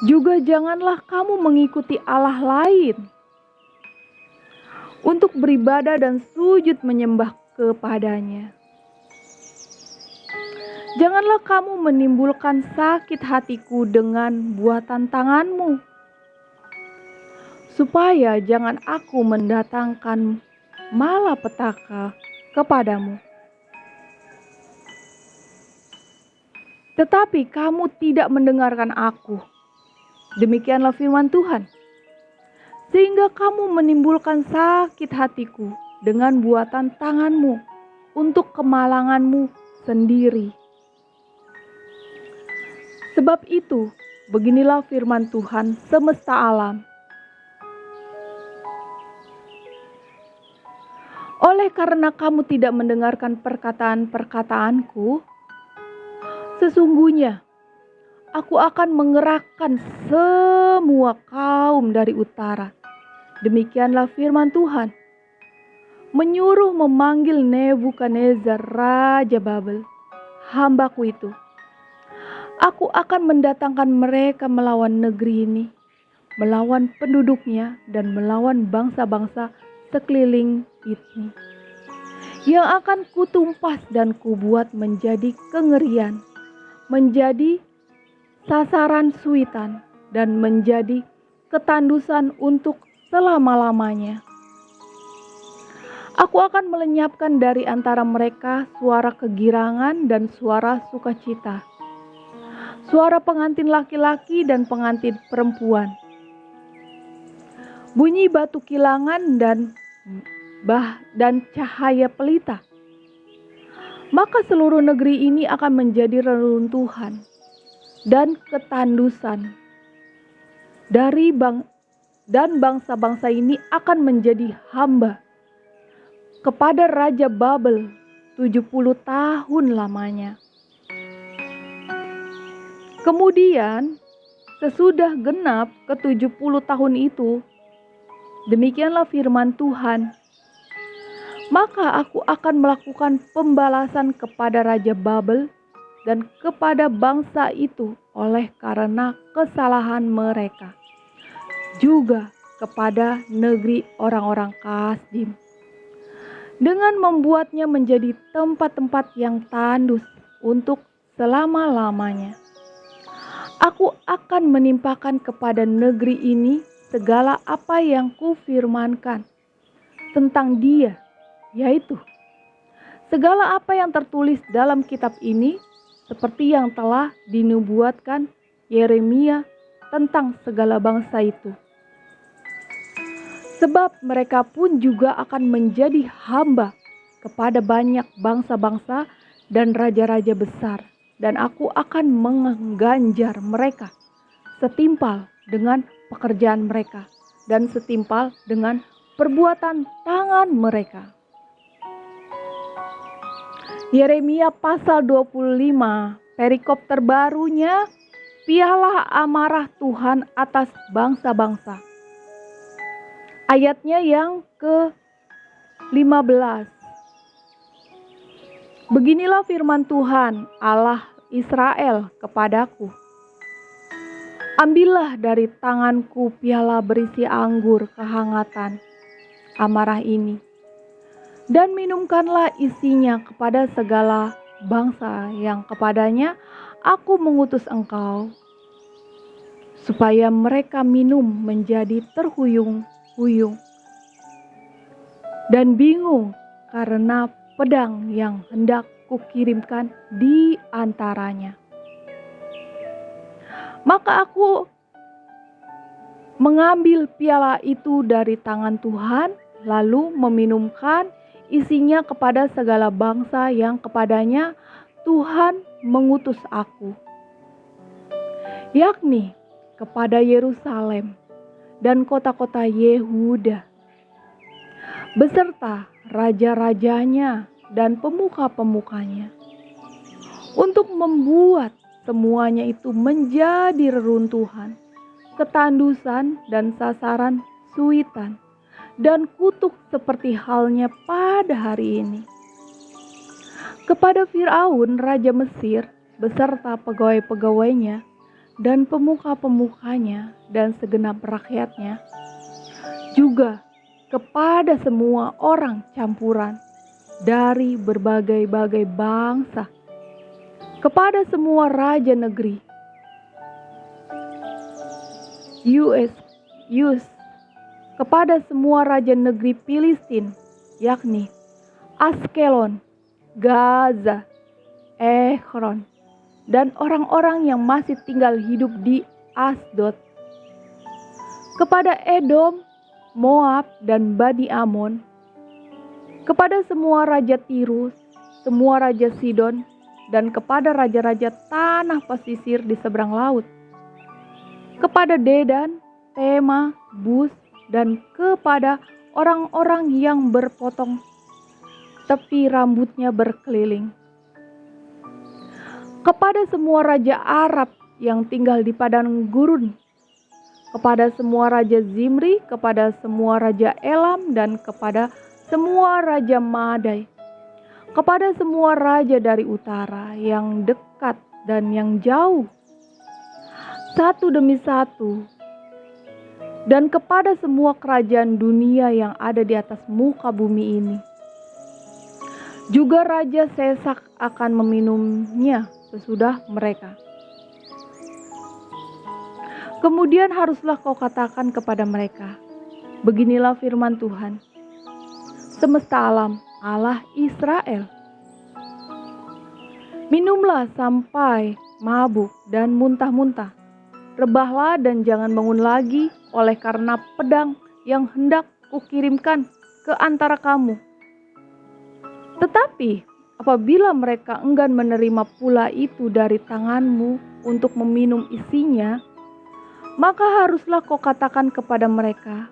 Juga janganlah kamu mengikuti Allah lain untuk beribadah dan sujud menyembah kepadanya. Janganlah kamu menimbulkan sakit hatiku dengan buatan tanganmu, supaya jangan aku mendatangkan malapetaka kepadamu. Tetapi kamu tidak mendengarkan aku. Demikianlah firman Tuhan. Sehingga kamu menimbulkan sakit hatiku dengan buatan tanganmu untuk kemalanganmu sendiri. Sebab itu, beginilah firman Tuhan semesta alam. Oleh karena kamu tidak mendengarkan perkataan-perkataanku, sesungguhnya aku akan mengerahkan semua kaum dari utara. Demikianlah firman Tuhan, menyuruh memanggil Nebukadnezar Raja Babel, hambaku itu. Aku akan mendatangkan mereka melawan negeri ini, melawan penduduknya dan melawan bangsa-bangsa sekeliling ini, yang akan kutumpas dan kubuat menjadi kengerian, menjadi sasaran suitan, dan menjadi ketandusan untuk selama-lamanya. Aku akan melenyapkan dari antara mereka suara kegirangan dan suara sukacita, suara pengantin laki-laki dan pengantin perempuan, bunyi batu kilangan dan cahaya pelita. Maka seluruh negeri ini akan menjadi reruntuhan dan ketandusan dan bangsa-bangsa ini akan menjadi hamba kepada Raja Babel 70 tahun lamanya. Kemudian sesudah genap ke-70 tahun itu, demikianlah firman Tuhan, maka aku akan melakukan pembalasan kepada Raja Babel dan kepada bangsa itu oleh karena kesalahan mereka, juga kepada negeri orang-orang Kasdim, dengan membuatnya menjadi tempat-tempat yang tandus untuk selama-lamanya. Aku akan menimpakan kepada negeri ini segala apa yang kufirmankan tentang dia, yaitu segala apa yang tertulis dalam kitab ini, seperti yang telah dinubuatkan Yeremia tentang segala bangsa itu. Sebab mereka pun juga akan menjadi hamba kepada banyak bangsa-bangsa dan raja-raja besar, dan aku akan mengganjar mereka setimpal dengan pekerjaan mereka dan setimpal dengan perbuatan tangan mereka. Yeremia pasal 25, perikop terbarunya, piala amarah Tuhan atas bangsa-bangsa. Ayatnya yang ke-15. Beginilah firman Tuhan Allah Israel kepadaku. Ambillah dari tanganku piala berisi anggur kehangatan amarah ini, dan minumkanlah isinya kepada segala bangsa yang kepadanya aku mengutus engkau, supaya mereka minum menjadi terhuyung-huyung dan bingung karena pedang yang hendak kukirimkan di antaranya. Maka aku mengambil piala itu dari tangan Tuhan, lalu meminumkan isinya kepada segala bangsa yang kepadanya Tuhan mengutus aku. yakni kepada Yerusalem dan kota-kota Yehuda, beserta raja-rajanya dan pemuka-pemukanya, untuk membuat semuanya itu menjadi reruntuhan, ketandusan dan sasaran suitan, dan kutuk seperti halnya pada hari ini. Kepada Firaun Raja Mesir beserta pegawai-pegawainya dan pemuka-pemukanya dan segenap rakyatnya, juga kepada semua orang campuran dari berbagai-bagai bangsa, kepada semua raja negeri, kepada semua raja negeri Filistin, yakni Askelon, Gaza, Ekron, dan orang-orang yang masih tinggal hidup di Asdod, kepada Edom, Moab, dan Bani Amon, kepada semua raja Tirus, semua raja Sidon, dan kepada raja-raja tanah pesisir di seberang laut, kepada Dedan, Tema, Bus, dan kepada orang-orang yang berpotong tepi rambutnya berkeliling, kepada semua raja Arab yang tinggal di padang gurun, kepada semua raja Zimri, kepada semua raja Elam, dan kepada semua raja Madai, kepada semua raja dari utara yang dekat dan yang jauh, satu demi satu, dan kepada semua kerajaan dunia yang ada di atas muka bumi ini. Juga Raja Sesak akan meminumnya sesudah mereka. Kemudian haruslah kau katakan kepada mereka, beginilah firman Tuhan, semesta alam, Allah Israel. Minumlah sampai mabuk dan muntah-muntah. Rebahlah dan jangan bangun lagi oleh karena pedang yang hendak kukirimkan ke antara kamu. Tetapi apabila mereka enggan menerima pula itu dari tanganmu untuk meminum isinya, maka haruslah kau katakan kepada mereka,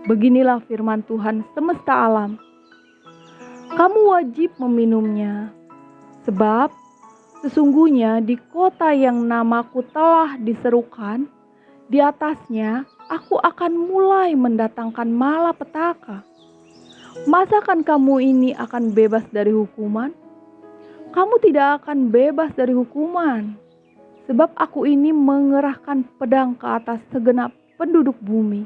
beginilah firman Tuhan semesta alam, kamu wajib meminumnya, sebab sesungguhnya di kota yang namaku telah diserukan, di atasnya aku akan mulai mendatangkan malapetaka. Masakan kamu ini akan bebas dari hukuman? Kamu tidak akan bebas dari hukuman, sebab aku ini mengerahkan pedang ke atas segenap penduduk bumi.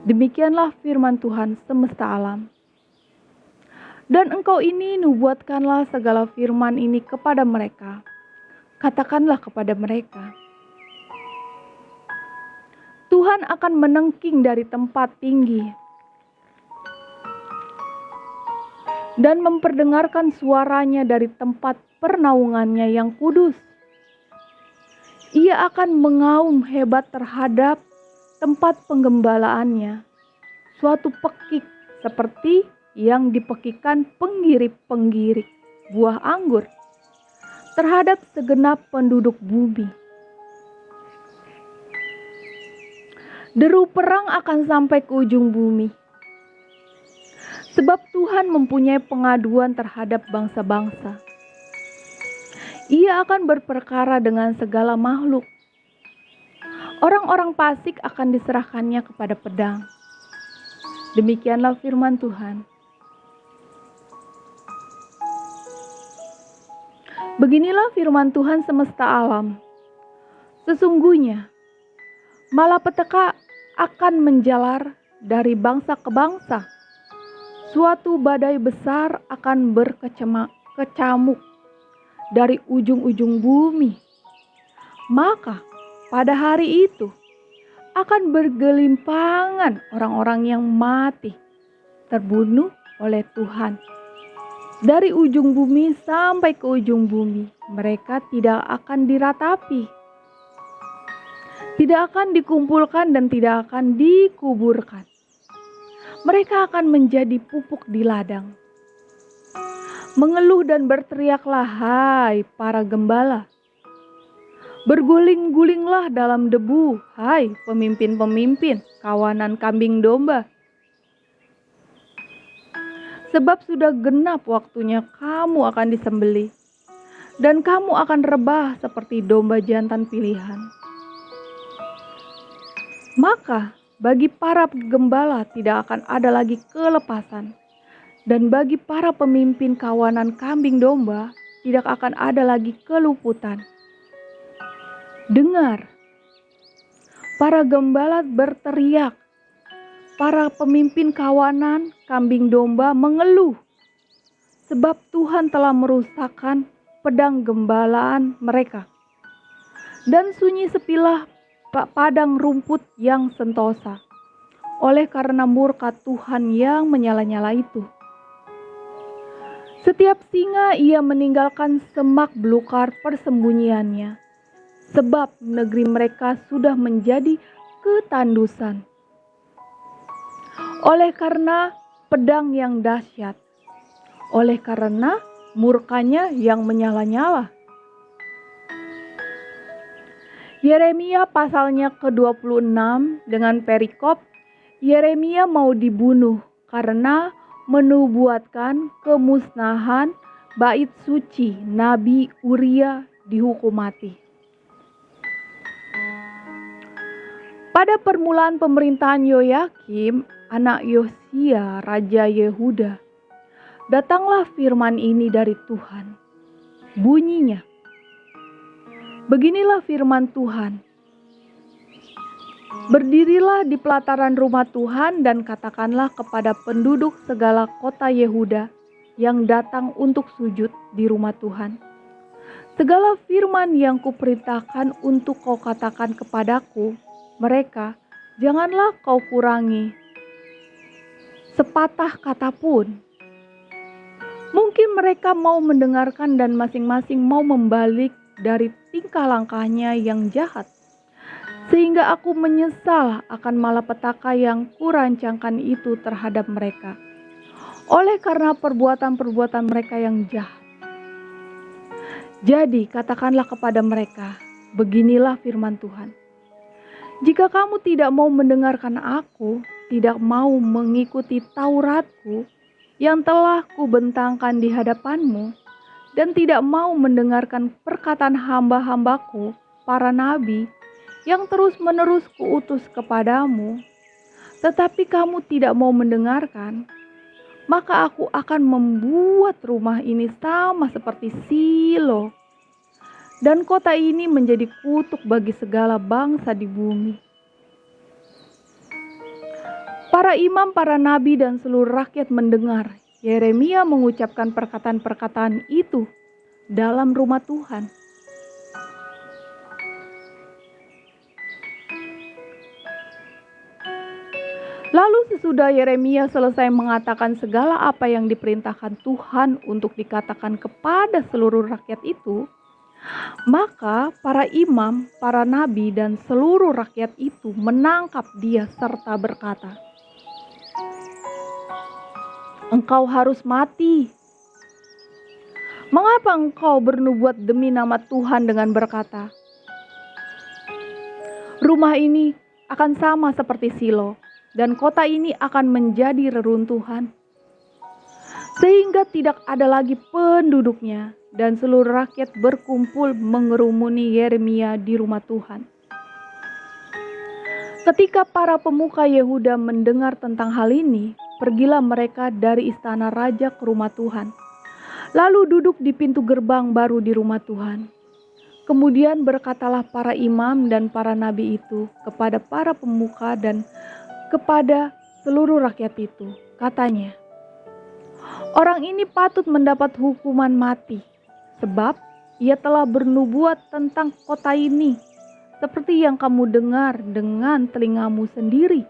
Demikianlah firman Tuhan semesta alam. Dan engkau ini nubuatkanlah segala firman ini kepada mereka. Katakanlah kepada mereka, Tuhan akan menengking dari tempat tinggi dan memperdengarkan suaranya dari tempat pernaungannya yang kudus. Ia akan mengaum hebat terhadap tempat penggembalaannya, suatu pekik seperti yang dipekikan penggirik-penggirik buah anggur terhadap segenap penduduk bumi. Deru perang akan sampai ke ujung bumi. Sebab Tuhan mempunyai pengaduan terhadap bangsa-bangsa. Ia akan berperkara dengan segala makhluk. Orang-orang fasik akan diserahkannya kepada pedang. Demikianlah firman Tuhan. Beginilah firman Tuhan semesta alam. Sesungguhnya malapetaka akan menjalar dari bangsa ke bangsa. Suatu badai besar akan berkecamuk dari ujung-ujung bumi. Maka pada hari itu akan bergelimpangan orang-orang yang mati, terbunuh oleh Tuhan. Dari ujung bumi sampai ke ujung bumi, mereka tidak akan diratapi, tidak akan dikumpulkan dan tidak akan dikuburkan. Mereka akan menjadi pupuk di ladang. Mengeluh dan berteriaklah, hai para gembala. Berguling-gulinglah dalam debu, hai pemimpin-pemimpin, kawanan kambing domba. Sebab sudah genap waktunya kamu akan disembelih, dan kamu akan rebah seperti domba jantan pilihan. Maka bagi para gembala tidak akan ada lagi kelepasan, dan bagi para pemimpin kawanan kambing domba tidak akan ada lagi keluputan. Dengar, para gembala berteriak, para pemimpin kawanan kambing domba mengeluh, sebab Tuhan telah merusakkan pedang gembalaan mereka. Dan sunyi sepilah padang rumput yang sentosa, oleh karena murka Tuhan yang menyala-nyala itu. Setiap singa ia meninggalkan semak belukar persembunyiannya, sebab negeri mereka sudah menjadi ketandusan. Oleh karena pedang yang dahsyat, oleh karena murkanya yang menyala-nyala. Yeremia pasalnya ke-26 dengan perikop, Yeremia mau dibunuh karena menubuatkan kemusnahan bait suci. Nabi Uria dihukum mati. Pada permulaan pemerintahan Yoyakim, anak Yosia, Raja Yehuda, datanglah firman ini dari Tuhan. Bunyinya, beginilah firman Tuhan. Berdirilah di pelataran rumah Tuhan dan katakanlah kepada penduduk segala kota Yehuda yang datang untuk sujud di rumah Tuhan. Segala firman yang kuperintahkan untuk kau katakan kepadaku, mereka janganlah kau kurangi sepatah kata pun. Mungkin mereka mau mendengarkan dan masing-masing mau membalik dari tingkah langkahnya yang jahat, sehingga aku menyesal akan malapetaka yang kurancangkan itu terhadap mereka, oleh karena perbuatan-perbuatan mereka yang jahat. Jadi katakanlah kepada mereka, beginilah firman Tuhan. Jika kamu tidak mau mendengarkan aku, tidak mau mengikuti Tauratku yang telah kubentangkan di hadapanmu, dan tidak mau mendengarkan perkataan hamba-hambaku, para nabi, yang terus-menerus kuutus kepadamu, tetapi kamu tidak mau mendengarkan, maka aku akan membuat rumah ini sama seperti Silo, dan kota ini menjadi kutuk bagi segala bangsa di bumi. Para imam, para nabi, dan seluruh rakyat mendengar Yeremia mengucapkan perkataan-perkataan itu dalam rumah Tuhan. Lalu sesudah Yeremia selesai mengatakan segala apa yang diperintahkan Tuhan untuk dikatakan kepada seluruh rakyat itu, maka para imam, para nabi, dan seluruh rakyat itu menangkap dia serta berkata, "Engkau harus mati. Mengapa engkau bernubuat demi nama Tuhan dengan berkata, rumah ini akan sama seperti Silo, dan kota ini akan menjadi reruntuhan, sehingga tidak ada lagi penduduknya." Dan seluruh rakyat berkumpul mengerumuni Yeremia di rumah Tuhan. Ketika para pemuka Yehuda mendengar tentang hal ini, pergilah mereka dari istana raja ke rumah Tuhan, lalu duduk di pintu gerbang baru di rumah Tuhan. Kemudian berkatalah para imam dan para nabi itu kepada para pemuka dan kepada seluruh rakyat itu. Katanya, "Orang ini patut mendapat hukuman mati, sebab ia telah bernubuat tentang kota ini, seperti yang kamu dengar dengan telingamu sendiri."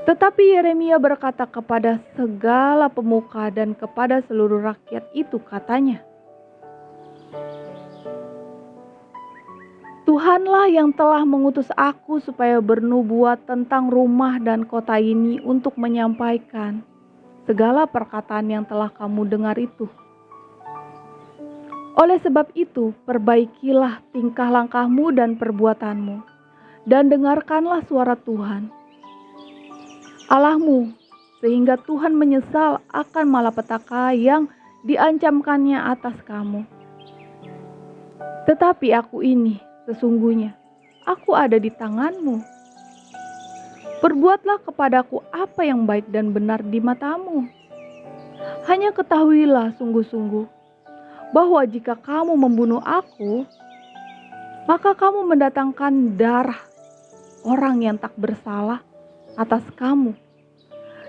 Tetapi Yeremia berkata kepada segala pemuka dan kepada seluruh rakyat itu, katanya, "Tuhanlah yang telah mengutus aku supaya bernubuat tentang rumah dan kota ini untuk menyampaikan segala perkataan yang telah kamu dengar itu. Oleh sebab itu, perbaikilah tingkah langkahmu dan perbuatanmu, dan dengarkanlah suara Tuhan Allahmu, sehingga Tuhan menyesal akan malapetaka yang diancamkannya atas kamu. Tetapi aku ini, sesungguhnya, aku ada di tanganmu. Perbuatlah kepadaku apa yang baik dan benar di matamu. Hanya ketahuilah sungguh-sungguh, bahwa jika kamu membunuh aku, maka kamu mendatangkan darah orang yang tak bersalah atas kamu,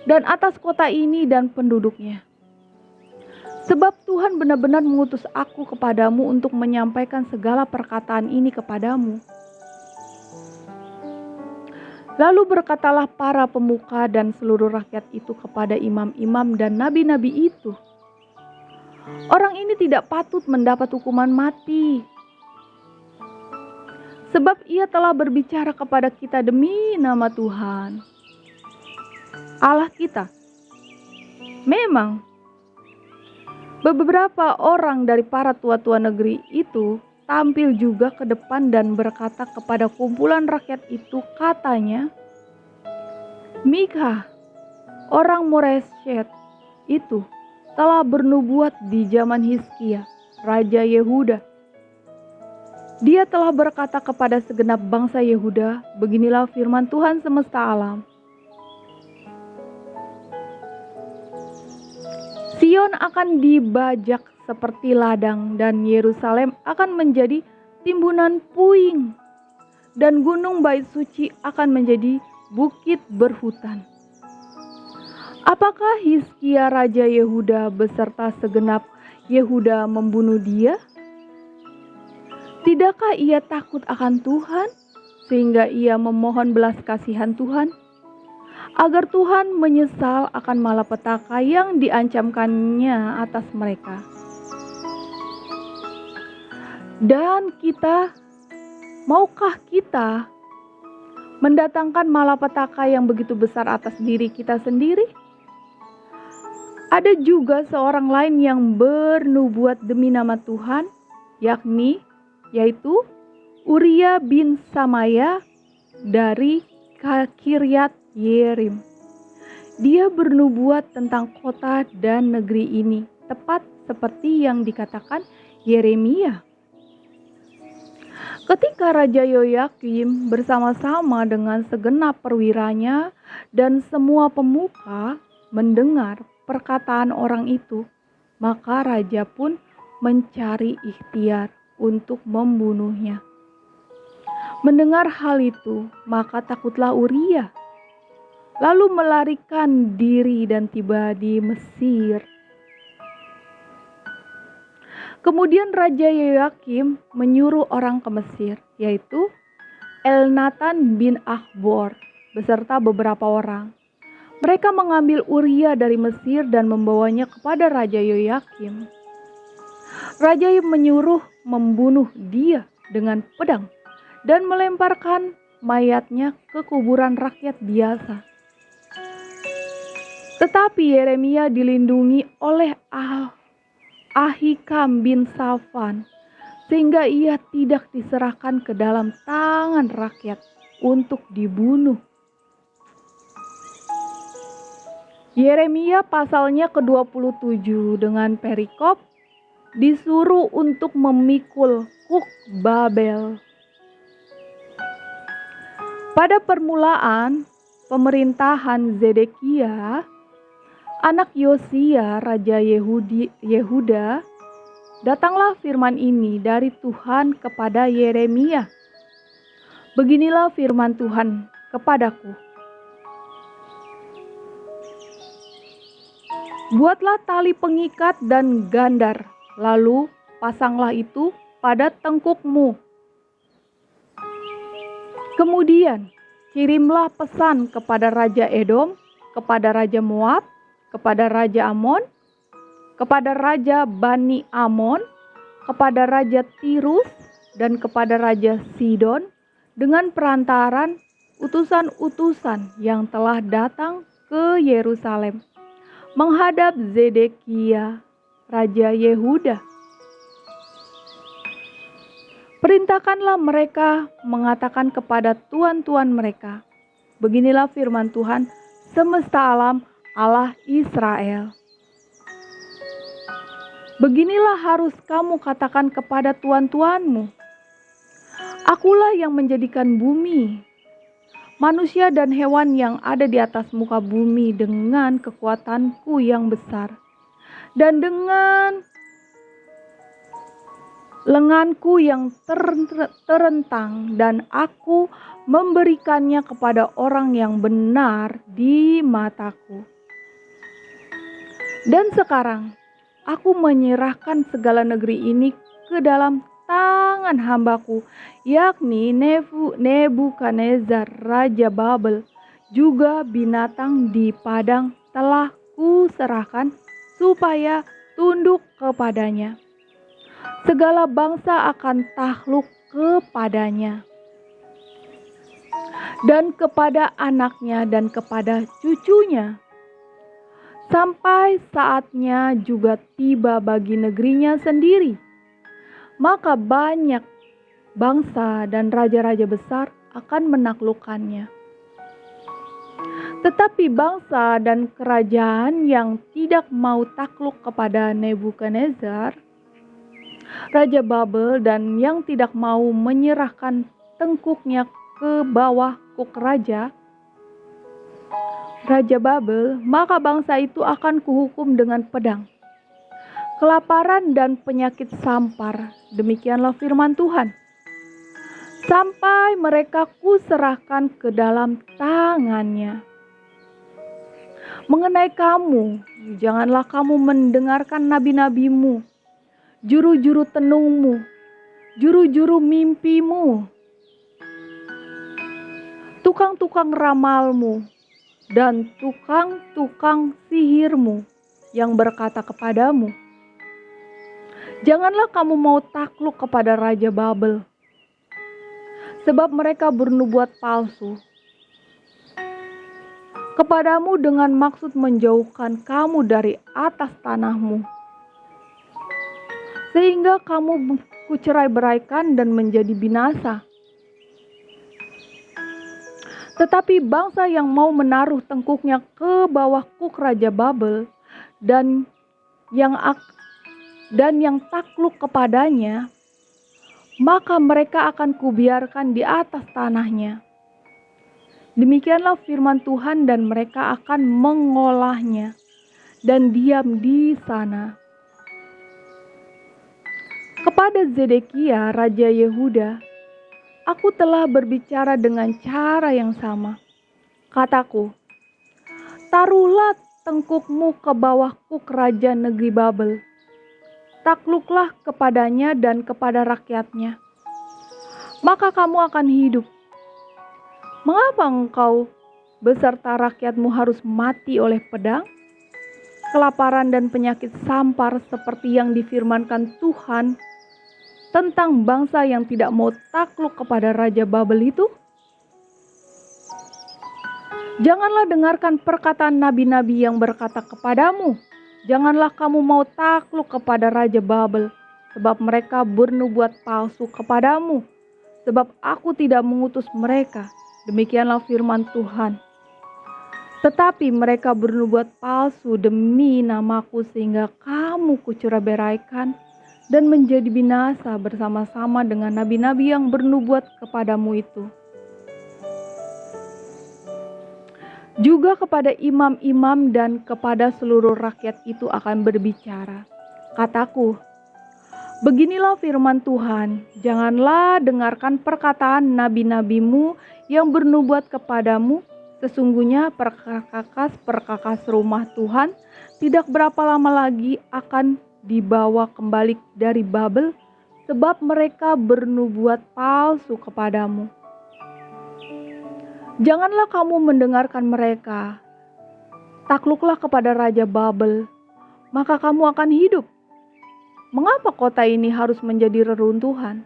dan atas kota ini dan penduduknya. Sebab Tuhan benar-benar mengutus aku kepadamu untuk menyampaikan segala perkataan ini kepadamu. Lalu berkatalah para pemuka dan seluruh rakyat itu kepada imam-imam dan nabi-nabi itu, orang ini tidak patut mendapat hukuman mati, sebab ia telah berbicara kepada kita demi nama Tuhan Allah kita. Memang beberapa orang dari para tua-tua negeri itu tampil juga ke depan dan berkata kepada kumpulan rakyat itu, katanya, Mikha, orang Moreshet itu telah bernubuat di zaman Hizkia, Raja Yehuda. Dia telah berkata kepada segenap bangsa Yehuda, beginilah firman Tuhan semesta alam. Sion akan dibajak seperti ladang dan Yerusalem akan menjadi timbunan puing dan gunung bait suci akan menjadi bukit berhutan. Apakah Hizkia Raja Yehuda beserta segenap Yehuda membunuh dia? Tidakkah ia takut akan Tuhan sehingga ia memohon belas kasihan Tuhan? Agar Tuhan menyesal akan malapetaka yang diancamkannya atas mereka. Dan maukah kita mendatangkan malapetaka yang begitu besar atas diri kita sendiri? Ada juga seorang lain yang bernubuat demi nama Tuhan, yaitu Uria bin Samaya dari Kiryat Yerim. Dia bernubuat tentang kota dan negeri ini, tepat seperti yang dikatakan Yeremia. Ketika Raja Yoyakim bersama-sama dengan segenap perwiranya dan semua pemuka mendengar perkataan orang itu, maka raja pun mencari ikhtiar untuk membunuhnya. Mendengar hal itu, maka takutlah Uria, lalu melarikan diri dan tiba di Mesir. Kemudian Raja Yoyakim menyuruh orang ke Mesir, yaitu Elnatan bin Akbor beserta beberapa orang. Mereka mengambil Uria dari Mesir dan membawanya kepada Raja Yoyakim. Raja menyuruh membunuh dia dengan pedang dan melemparkan mayatnya ke kuburan rakyat biasa. Tetapi Yeremia dilindungi oleh Ahikam bin Safan, sehingga ia tidak diserahkan ke dalam tangan rakyat untuk dibunuh. Yeremia pasalnya ke-27 dengan perikop disuruh untuk memikul Kuk Babel. Pada permulaan pemerintahan Zedekia, anak Yosia, Raja Yehuda, datanglah firman ini dari Tuhan kepada Yeremia. Beginilah firman Tuhan kepadaku. Buatlah tali pengikat dan gandar, lalu pasanglah itu pada tengkukmu. Kemudian kirimlah pesan kepada Raja Edom, kepada Raja Moab, kepada Raja Amon, kepada Raja Bani Amon, kepada Raja Tirus, dan kepada Raja Sidon, dengan perantaran utusan-utusan yang telah datang ke Yerusalem, menghadap Zedekia, Raja Yehuda. Perintahkanlah mereka mengatakan kepada tuan-tuan mereka, beginilah firman Tuhan semesta alam, Allah Israel. Beginilah harus kamu katakan kepada tuan-tuanmu, akulah yang menjadikan bumi, manusia dan hewan yang ada di atas muka bumi dengan kekuatanku yang besar, dan dengan lenganku yang terentang, dan aku memberikannya kepada orang yang benar di mataku. Dan sekarang aku menyerahkan segala negeri ini ke dalam tangan hambaku, yakni Nebukadnezar Raja Babel. Juga binatang di padang telah kuserahkan supaya tunduk kepadanya. Segala bangsa akan takluk kepadanya, dan kepada anaknya dan kepada cucunya, sampai saatnya juga tiba bagi negerinya sendiri. Maka banyak bangsa dan raja-raja besar akan menaklukkannya. Tetapi bangsa dan kerajaan yang tidak mau takluk kepada Nebukadnezar Raja Babel, dan yang tidak mau menyerahkan tengkuknya ke bawah kuk Raja Babel, maka bangsa itu akan kuhukum dengan pedang, kelaparan dan penyakit sampar. Demikianlah firman Tuhan. Sampai mereka kuserahkan ke dalam tangannya. Mengenai kamu, janganlah kamu mendengarkan nabi-nabimu, juru-juru tenungmu, juru-juru mimpimu, tukang-tukang ramalmu, dan tukang-tukang sihirmu yang berkata kepadamu, janganlah kamu mau takluk kepada Raja Babel, sebab mereka bernubuat palsu kepadamu dengan maksud menjauhkan kamu dari atas tanahmu, sehingga kamu kucerai-beraikan dan menjadi binasa. Tetapi bangsa yang mau menaruh tengkuknya ke bawah kuk Raja Babel dan yang takluk kepadanya, maka mereka akan kubiarkan di atas tanahnya. Demikianlah firman Tuhan, dan mereka akan mengolahnya dan diam di sana. Kepada Zedekia Raja Yehuda, aku telah berbicara dengan cara yang sama. Kataku, taruhlah tengkukmu ke bawah kuk Raja negeri Babel. Takluklah kepadanya dan kepada rakyatnya, maka kamu akan hidup. Mengapa engkau beserta rakyatmu harus mati oleh pedang, kelaparan dan penyakit sampar seperti yang difirmankan Tuhan tentang bangsa yang tidak mau takluk kepada Raja Babel itu? Janganlah dengarkan perkataan nabi-nabi yang berkata kepadamu, janganlah kamu mau takluk kepada Raja Babel, sebab mereka bernubuat palsu kepadamu, sebab aku tidak mengutus mereka. Demikianlah firman Tuhan. Tetapi mereka bernubuat palsu demi namaku, sehingga kamu kucerai-beraikan dan menjadi binasa bersama-sama dengan nabi-nabi yang bernubuat kepadamu itu. Juga kepada imam-imam dan kepada seluruh rakyat itu akan berbicara. Kataku, beginilah firman Tuhan, janganlah dengarkan perkataan nabi-nabimu yang bernubuat kepadamu. Sesungguhnya perkakas rumah Tuhan tidak berapa lama lagi akan dibawa kembali dari Babel, sebab mereka bernubuat palsu kepadamu. Janganlah kamu mendengarkan mereka. Takluklah kepada Raja Babel, maka kamu akan hidup. Mengapa kota ini harus menjadi reruntuhan?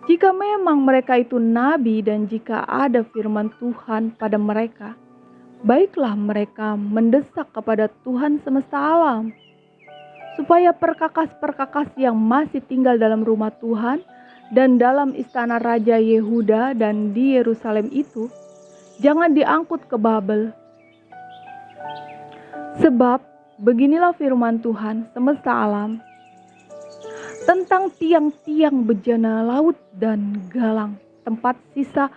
Jika memang mereka itu nabi dan jika ada firman Tuhan pada mereka, baiklah mereka mendesak kepada Tuhan semesta alam, supaya perkakas-perkakas yang masih tinggal dalam rumah Tuhan dan dalam istana Raja Yehuda dan di Yerusalem itu jangan diangkut ke Babel. Sebab beginilah firman Tuhan semesta alam tentang tiang-tiang bejana laut dan galang, tempat sisa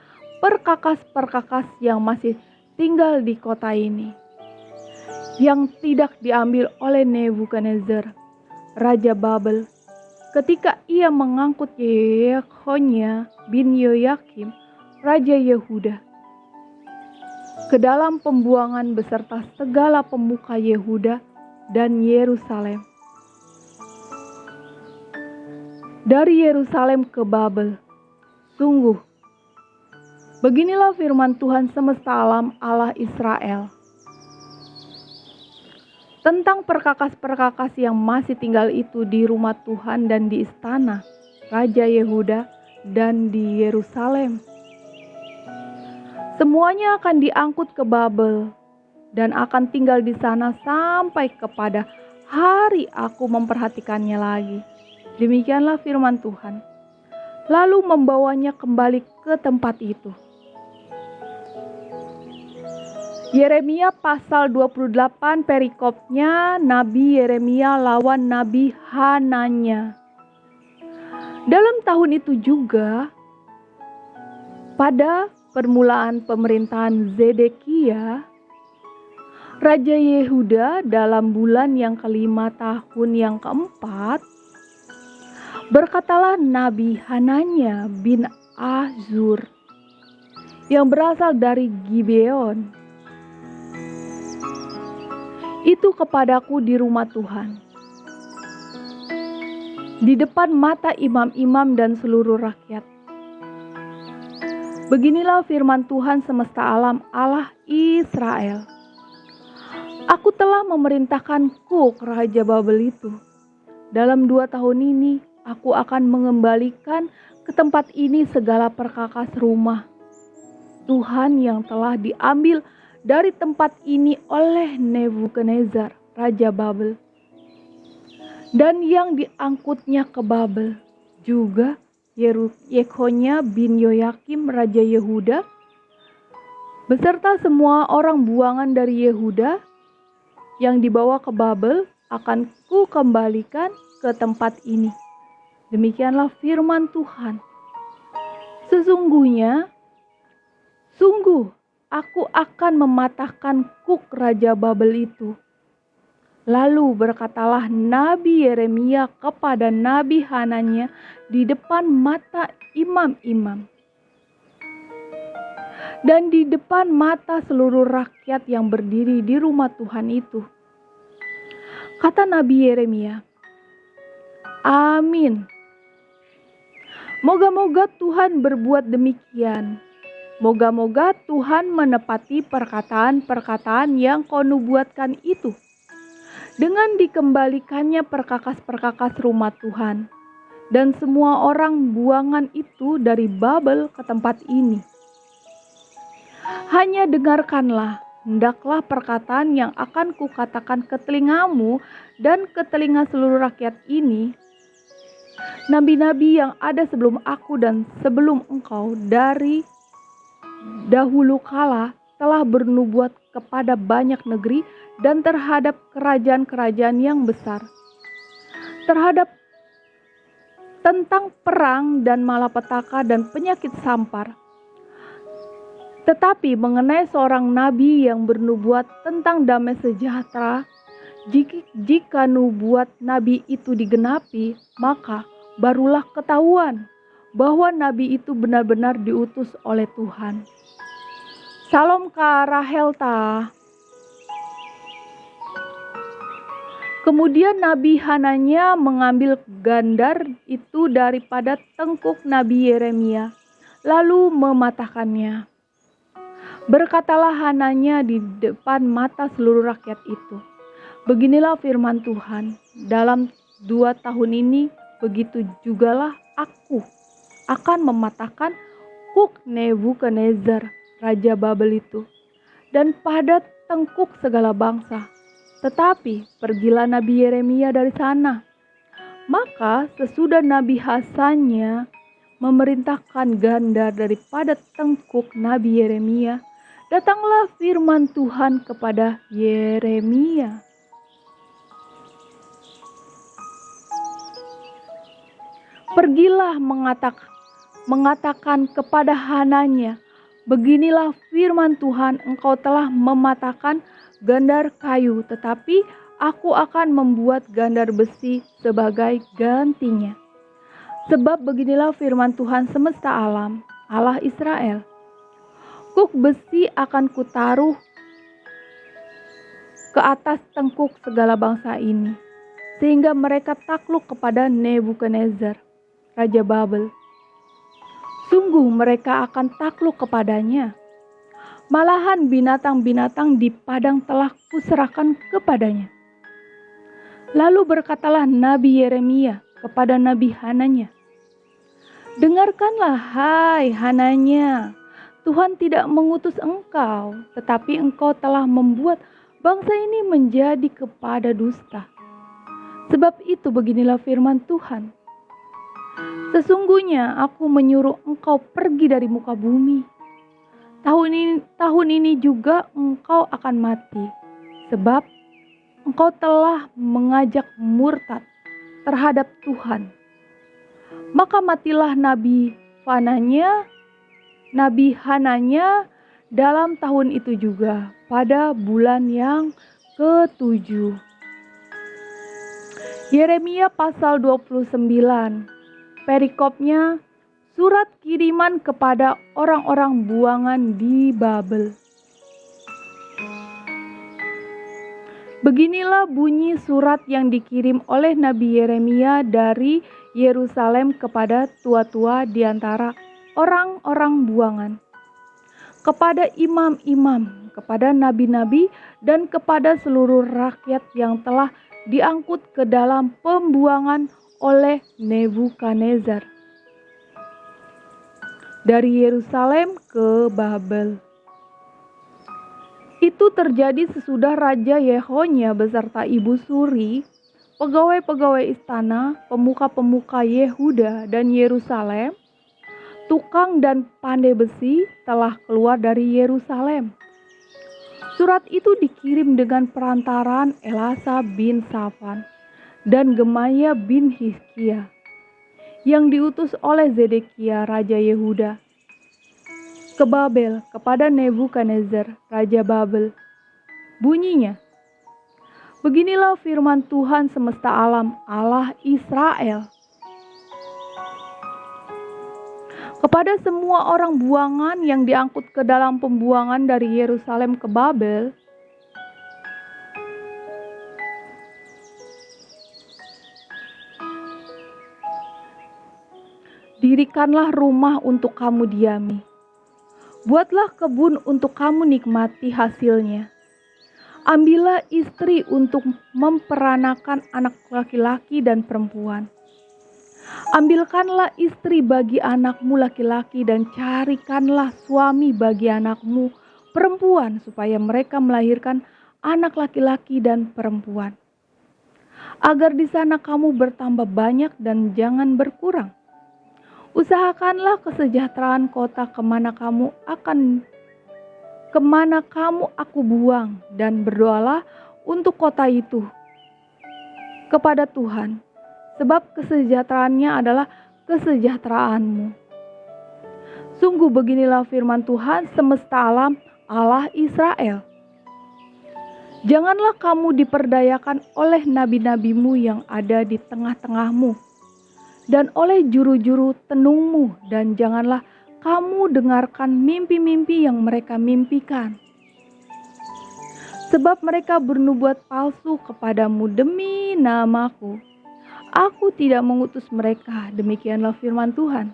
perkakas-perkakas yang masih tinggal di kota ini, yang tidak diambil oleh Nebukadnezar, Raja Babel, ketika ia mengangkut Yekonia bin Yoyakim, Raja Yehuda, ke dalam pembuangan beserta segala pemuka Yehuda dan Yerusalem. Dari Yerusalem ke Babel. Sungguh, beginilah firman Tuhan semesta alam, Allah Israel, tentang perkakas-perkakas yang masih tinggal itu di rumah Tuhan dan di istana Raja Yehuda dan di Yerusalem. Semuanya akan diangkut ke Babel dan akan tinggal di sana sampai kepada hari aku memperhatikannya lagi. Demikianlah firman Tuhan. Lalu membawanya kembali ke tempat itu. Yeremia pasal 28 perikopnya Nabi Yeremia lawan Nabi Hananya. Dalam tahun itu juga, pada permulaan pemerintahan Zedekia, Raja Yehuda, dalam bulan yang kelima tahun yang keempat, berkatalah Nabi Hananya bin Azur yang berasal dari Gibeon itu kepadaku di rumah Tuhan, di depan mata imam-imam dan seluruh rakyat. Beginilah firman Tuhan semesta alam, Allah Israel. Aku telah memerintahkan Kuk Raja Babel itu. Dalam 2 tahun ini aku akan mengembalikan ke tempat ini segala perkakas rumah Tuhan yang telah diambil dari tempat ini oleh Nebukadnezar, Raja Babel, dan yang diangkutnya ke Babel, juga Yekonia bin Yoyakim, Raja Yehuda, beserta semua orang buangan dari Yehuda yang dibawa ke Babel akan ku kembalikan ke tempat ini. Demikianlah firman Tuhan. Sungguh, aku akan mematahkan Kuk Raja Babel itu. Lalu berkatalah Nabi Yeremia kepada Nabi Hananya di depan mata imam-imam dan di depan mata seluruh rakyat yang berdiri di rumah Tuhan itu. Kata Nabi Yeremia, amin. Moga-moga Tuhan berbuat demikian. Moga-moga Tuhan menepati perkataan-perkataan yang kau nubuatkan itu, dengan dikembalikannya perkakas-perkakas rumah Tuhan dan semua orang buangan itu dari Babel ke tempat ini. Hanya dengarkanlah, hendaklah perkataan yang akan kukatakan ke telingamu dan ke telinga seluruh rakyat ini. Nabi-nabi yang ada sebelum aku dan sebelum engkau dari dahulu kala telah bernubuat kepada banyak negeri dan terhadap kerajaan-kerajaan yang besar, terhadap tentang perang dan malapetaka dan penyakit sampar. Tetapi mengenai seorang nabi yang bernubuat tentang damai sejahtera, jika nubuat nabi itu digenapi, maka barulah ketahuan bahwa nabi itu benar-benar diutus oleh Tuhan. Salam Kak Rahelta. Kemudian Nabi Hananya mengambil gandar itu daripada tengkuk Nabi Yeremia, lalu mematahkannya. Berkatalah Hananya di depan mata seluruh rakyat itu, beginilah firman Tuhan, dalam 2 tahun ini begitu jugalah aku akan mematahkan Kuk Nebukadnezar, Raja Babel itu, dan pada tengkuk segala bangsa. Tetapi pergilah Nabi Yeremia dari sana. Maka sesudah Nabi Hasannya memerintahkan ganda daripada tengkuk Nabi Yeremia, datanglah firman Tuhan kepada Yeremia. Pergilah mengatakan kepada Hananya, beginilah firman Tuhan, engkau telah mematahkan gandar kayu, tetapi aku akan membuat gandar besi sebagai gantinya. Sebab beginilah firman Tuhan semesta alam, Allah Israel. Kuk besi akan kutaruh ke atas tengkuk segala bangsa ini, sehingga mereka takluk kepada Nebukadnezar, Raja Babel. Sungguh mereka akan takluk kepadanya. Malahan binatang-binatang di padang telah kuserahkan kepadanya. Lalu berkatalah Nabi Yeremia kepada Nabi Hananya, dengarkanlah hai Hananya, Tuhan tidak mengutus engkau, tetapi engkau telah membuat bangsa ini menjadi kepada dusta. Sebab itu beginilah firman Tuhan, sesungguhnya aku menyuruh engkau pergi dari muka bumi. Tahun ini juga engkau akan mati, sebab engkau telah mengajak murtad terhadap Tuhan. Maka matilah Nabi Hananya dalam tahun itu juga, pada bulan yang ke-7. Yeremia pasal 29. Perikopnya, surat kiriman kepada orang-orang buangan di Babel. Beginilah bunyi surat yang dikirim oleh Nabi Yeremia dari Yerusalem kepada tua-tua di antara orang-orang buangan, kepada imam-imam, kepada nabi-nabi, dan kepada seluruh rakyat yang telah diangkut ke dalam pembuangan oleh Nebukadnezar dari Yerusalem ke Babel. Itu terjadi sesudah Raja Yehonya beserta ibu suri, pegawai-pegawai istana, pemuka-pemuka Yehuda dan Yerusalem, tukang dan pandai besi telah keluar dari Yerusalem. Surat itu dikirim dengan perantaraan Elasa bin Safan dan Gemaya bin Hizkia, yang diutus oleh Zedekia Raja Yehuda ke Babel kepada Nebukadnezar Raja Babel. Bunyinya, beginilah firman Tuhan semesta alam, Allah Israel, kepada semua orang buangan yang diangkut ke dalam pembuangan dari Yerusalem ke Babel, dirikanlah rumah untuk kamu diami. Buatlah kebun untuk kamu nikmati hasilnya. Ambillah istri untuk memperanakan anak laki-laki dan perempuan. Ambilkanlah istri bagi anakmu laki-laki dan carikanlah suami bagi anakmu perempuan supaya mereka melahirkan anak laki-laki dan perempuan. Agar di sana kamu bertambah banyak dan jangan berkurang. Usahakanlah kesejahteraan kota kemana kamu aku buang, dan berdoalah untuk kota itu kepada Tuhan, sebab kesejahteraannya adalah kesejahteraanmu. Sungguh beginilah firman Tuhan semesta alam, Allah Israel. Janganlah kamu diperdayakan oleh nabi-nabimu yang ada di tengah-tengahmu, dan oleh juru-juru tenungmu, dan janganlah kamu dengarkan mimpi-mimpi yang mereka mimpikan. Sebab mereka bernubuat palsu kepadamu demi namaku. Aku tidak mengutus mereka, demikianlah firman Tuhan.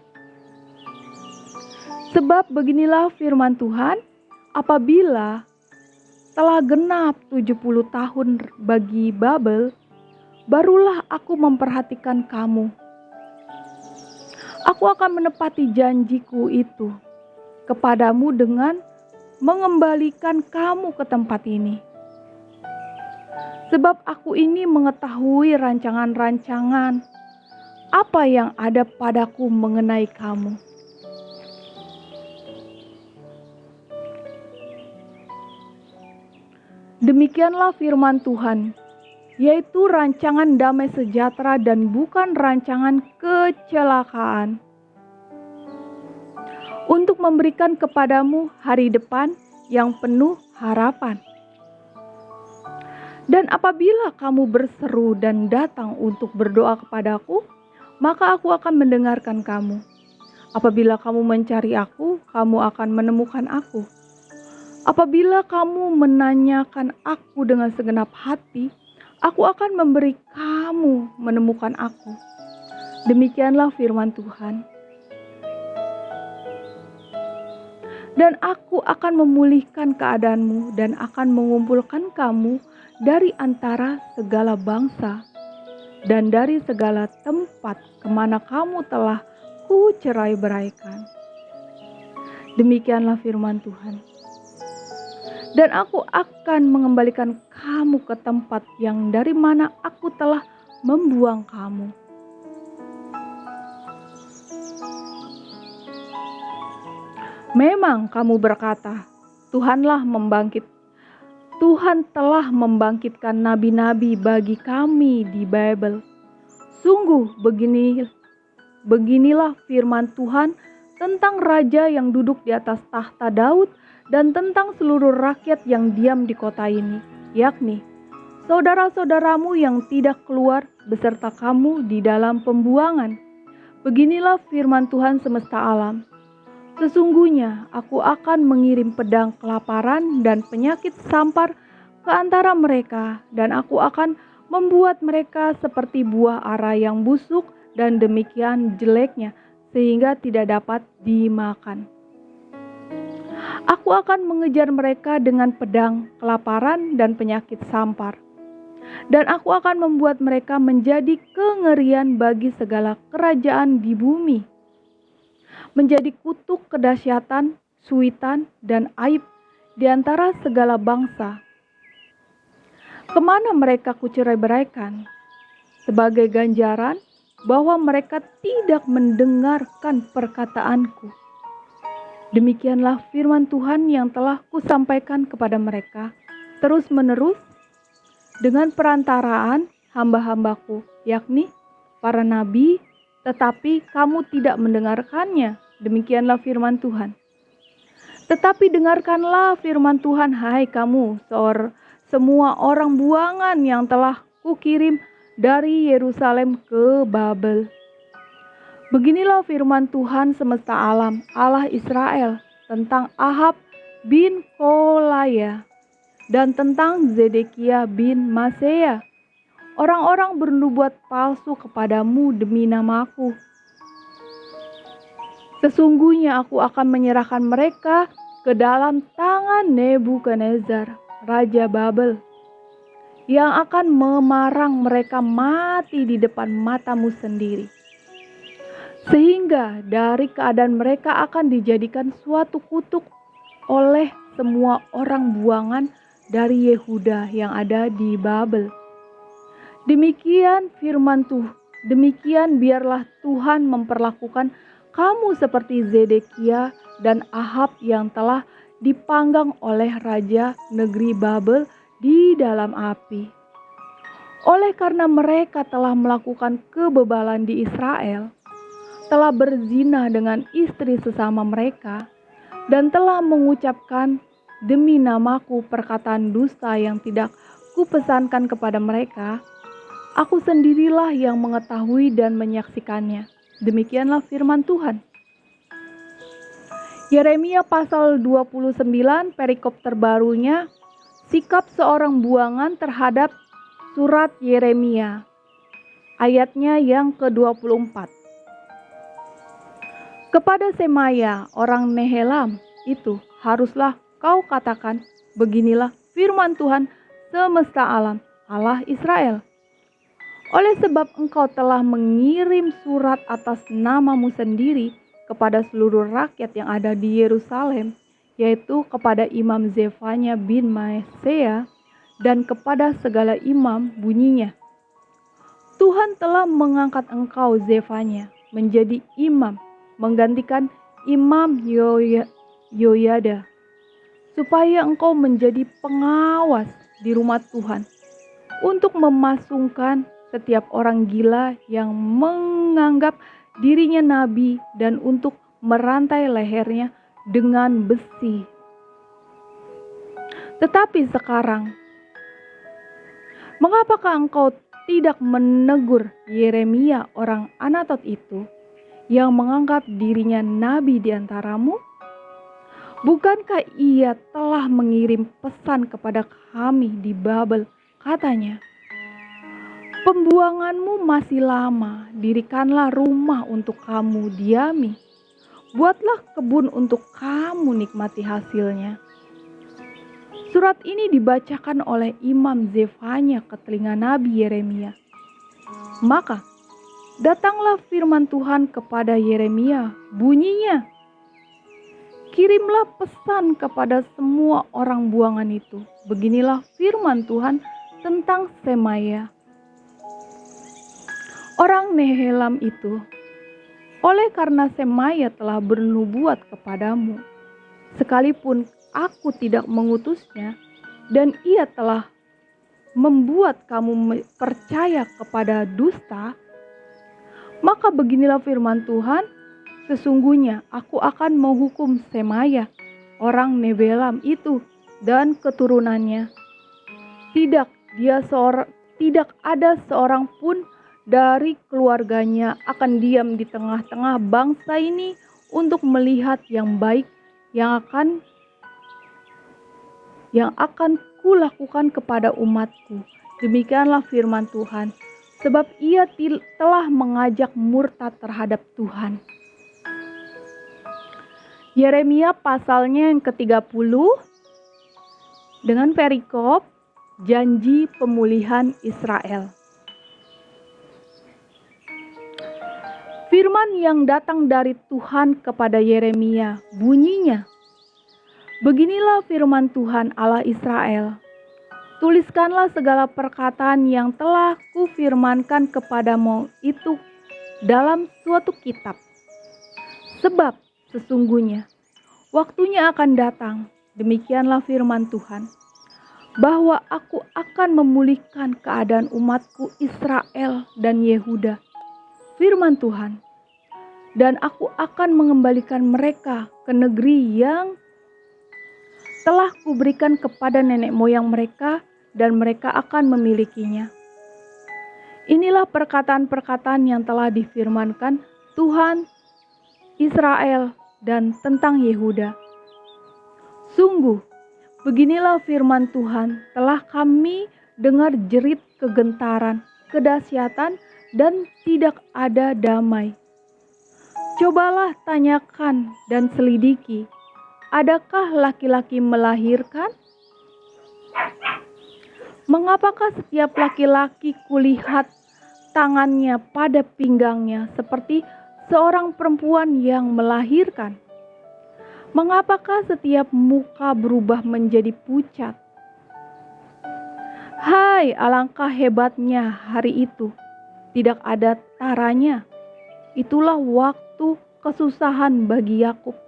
Sebab beginilah firman Tuhan, apabila telah genap 70 tahun bagi Babel, barulah aku memperhatikan kamu. Aku akan menepati janjiku itu kepadamu dengan mengembalikan kamu ke tempat ini. Sebab aku ini mengetahui rancangan-rancangan Apa yang ada padaku mengenai kamu? Demikianlah firman Tuhan, yaitu rancangan damai sejahtera dan bukan rancangan kecelakaan, untuk memberikan kepadamu hari depan yang penuh harapan. Dan apabila kamu berseru dan datang untuk berdoa kepadaku, maka aku akan mendengarkan kamu. Apabila kamu mencari aku, kamu akan menemukan aku. Apabila kamu menanyakan aku dengan segenap hati, aku akan memberi kamu menemukan aku. Demikianlah firman Tuhan. Dan aku akan memulihkan keadaanmu dan akan mengumpulkan kamu dari antara segala bangsa dan dari segala tempat kemana kamu telah kucerai-beraikan. Demikianlah firman Tuhan. Dan aku akan mengembalikan kamu ke tempat yang dari mana aku telah membuang kamu. Memang kamu berkata, Tuhan telah membangkitkan nabi-nabi bagi kami di Babel. Sungguh beginilah firman Tuhan tentang raja yang duduk di atas tahta Daud dan tentang seluruh rakyat yang diam di kota ini, yakni saudara-saudaramu yang tidak keluar beserta kamu di dalam pembuangan. Beginilah firman Tuhan semesta alam. Sesungguhnya aku akan mengirim pedang kelaparan dan penyakit sampar ke antara mereka, dan aku akan membuat mereka seperti buah ara yang busuk dan demikian jeleknya sehingga tidak dapat dimakan. Aku akan mengejar mereka dengan pedang kelaparan dan penyakit sampar. Dan aku akan membuat mereka menjadi kengerian bagi segala kerajaan di bumi. Menjadi kutuk kedahsyatan, suitan, dan aib di antara segala bangsa. Kemana mereka kucerai-beraikan? Sebagai ganjaran bahwa mereka tidak mendengarkan perkataanku. Demikianlah firman Tuhan yang telah kusampaikan kepada mereka terus-menerus dengan perantaraan hamba-hambaku, yakni para nabi, tetapi kamu tidak mendengarkannya. Demikianlah firman Tuhan. Tetapi dengarkanlah firman Tuhan, hai kamu, semua orang buangan yang telah kukirim dari Yerusalem ke Babel. Beginilah firman Tuhan semesta alam, Allah Israel, tentang Ahab bin Kolaya dan tentang Zedekia bin Maseya. Orang-orang bernubuat palsu kepadamu demi namaku. Sesungguhnya aku akan menyerahkan mereka ke dalam tangan Nebukadnezar, Raja Babel, yang akan memarang mereka mati di depan matamu sendiri. Sehingga dari keadaan mereka akan dijadikan suatu kutuk oleh semua orang buangan dari Yehuda yang ada di Babel. Demikian firman Tuhan, demikian biarlah Tuhan memperlakukan kamu seperti Zedekia dan Ahab yang telah dipanggang oleh raja negeri Babel di dalam api. Oleh karena mereka telah melakukan kebebalan di Israel, telah berzina dengan istri sesama mereka, dan telah mengucapkan demi namaku perkataan dusta yang tidak kupesankan kepada mereka, aku sendirilah yang mengetahui dan menyaksikannya. Demikianlah firman Tuhan. Yeremia pasal 29 perikop terbarunya, sikap seorang buangan terhadap surat Yeremia. Ayatnya yang ke-24. Kepada Semaya orang Nehelam itu haruslah kau katakan, beginilah firman Tuhan semesta alam, Allah Israel. Oleh sebab engkau telah mengirim surat atas namamu sendiri kepada seluruh rakyat yang ada di Yerusalem, yaitu kepada Imam Zefanya bin Maseya dan kepada segala imam bunyinya. Tuhan telah mengangkat engkau Zefanya menjadi imam, menggantikan Imam Yoyada, supaya engkau menjadi pengawas di rumah Tuhan, untuk memasungkan setiap orang gila yang menganggap dirinya nabi dan untuk merantai lehernya dengan besi. Tetapi sekarang, mengapakah engkau tidak menegur Yeremia orang Anatot itu yang menganggap dirinya nabi di antaramu? Bukankah ia telah mengirim pesan kepada kami di Babel? Katanya, pembuanganmu masih lama, dirikanlah rumah untuk kamu diami. Buatlah kebun untuk kamu nikmati hasilnya. Surat ini dibacakan oleh Imam Zefanya ke telinga Nabi Yeremia. Maka datanglah firman Tuhan kepada Yeremia, bunyinya, kirimlah pesan kepada semua orang buangan itu. Beginilah firman Tuhan tentang Semaya, orang Nehelam itu. Oleh karena Semaya telah bernubuat kepadamu, sekalipun aku tidak mengutusnya, dan ia telah membuat kamu percaya kepada dusta, maka beginilah firman Tuhan, sesungguhnya aku akan menghukum Semaya, orang Nehelam itu dan keturunannya. Tidak ada seorang pun dari keluarganya akan diam di tengah-tengah bangsa ini untuk melihat yang baik yang akan kulakukan kepada umatku. Demikianlah firman Tuhan, sebab ia telah mengajak murtad terhadap Tuhan. Yeremia pasalnya yang ke-30 dengan perikop janji pemulihan Israel. Firman yang datang dari Tuhan kepada Yeremia, bunyinya, beginilah firman Tuhan Allah Israel, tuliskanlah segala perkataan yang telah kufirmankan kepadamu itu dalam suatu kitab. Sebab sesungguhnya waktunya akan datang, demikianlah firman Tuhan, bahwa aku akan memulihkan keadaan umatku Israel dan Yehuda. Firman Tuhan, dan aku akan mengembalikan mereka ke negeri yang telah kuberikan kepada nenek moyang mereka, dan mereka akan memilikinya. Inilah perkataan-perkataan yang telah difirmankan Tuhan Israel dan tentang Yehuda. Sungguh, beginilah firman Tuhan, telah kami dengar jerit kegentaran, kedahsyatan, dan tidak ada damai. Cobalah tanyakan dan selidiki, adakah laki-laki melahirkan? Mengapakah setiap laki-laki kulihat tangannya pada pinggangnya seperti seorang perempuan yang melahirkan? Mengapakah setiap muka berubah menjadi pucat? Hai, alangkah hebatnya hari itu, tidak ada taranya. Itulah waktu kesusahan bagi Yakub,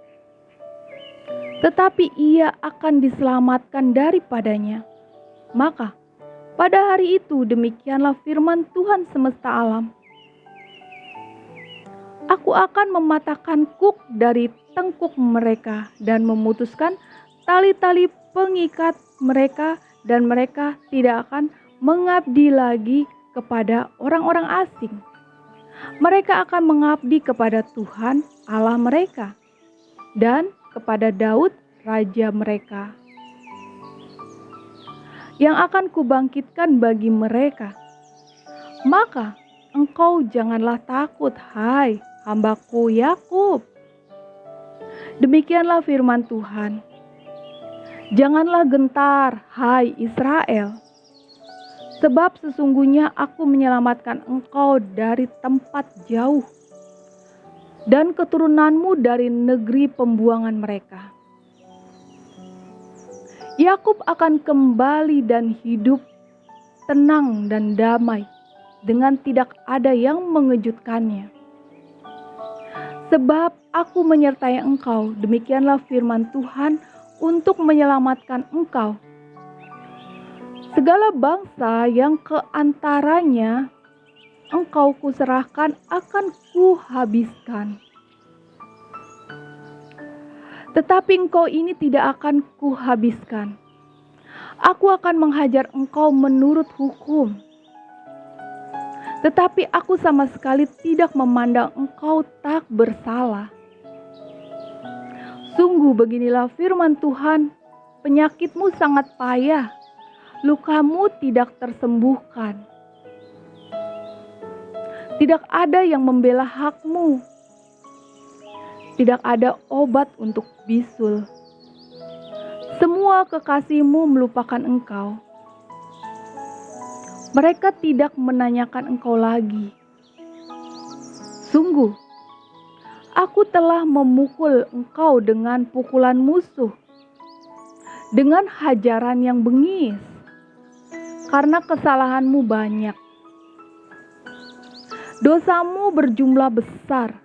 tetapi ia akan diselamatkan daripadanya. Maka pada hari itu demikianlah firman Tuhan semesta alam, aku akan mematahkan kuk dari tengkuk mereka dan memutuskan tali-tali pengikat mereka, dan mereka tidak akan mengabdi lagi kepada orang-orang asing. Mereka akan mengabdi kepada Tuhan Allah mereka dan kepada Daud raja mereka, yang akan kubangkitkan bagi mereka. Maka engkau janganlah takut, hai hambaku Yakub. Demikianlah firman Tuhan. Janganlah gentar, hai Israel. Sebab sesungguhnya aku menyelamatkan engkau dari tempat jauh, dan keturunanmu dari negeri pembuangan mereka. Yakub akan kembali dan hidup tenang dan damai. dengan tidak ada yang mengejutkannya. Sebab aku menyertai engkau, demikianlah firman Tuhan, untuk menyelamatkan engkau. Segala bangsa yang keantaranya engkau kuserahkan akan kuhabiskan. Tetapi engkau ini tidak akan kuhabiskan. Aku akan menghajar engkau menurut hukum. Tetapi aku sama sekali tidak memandang engkau tak bersalah. Sungguh beginilah firman Tuhan, penyakitmu sangat payah, lukamu tidak tersembuhkan. Tidak ada yang membela hakmu. Tidak ada obat untuk bisul. Semua kekasihmu melupakan engkau. Mereka tidak menanyakan engkau lagi. Sungguh, aku telah memukul engkau dengan pukulan musuh, dengan hajaran yang bengis, karena kesalahanmu banyak. Dosamu berjumlah besar.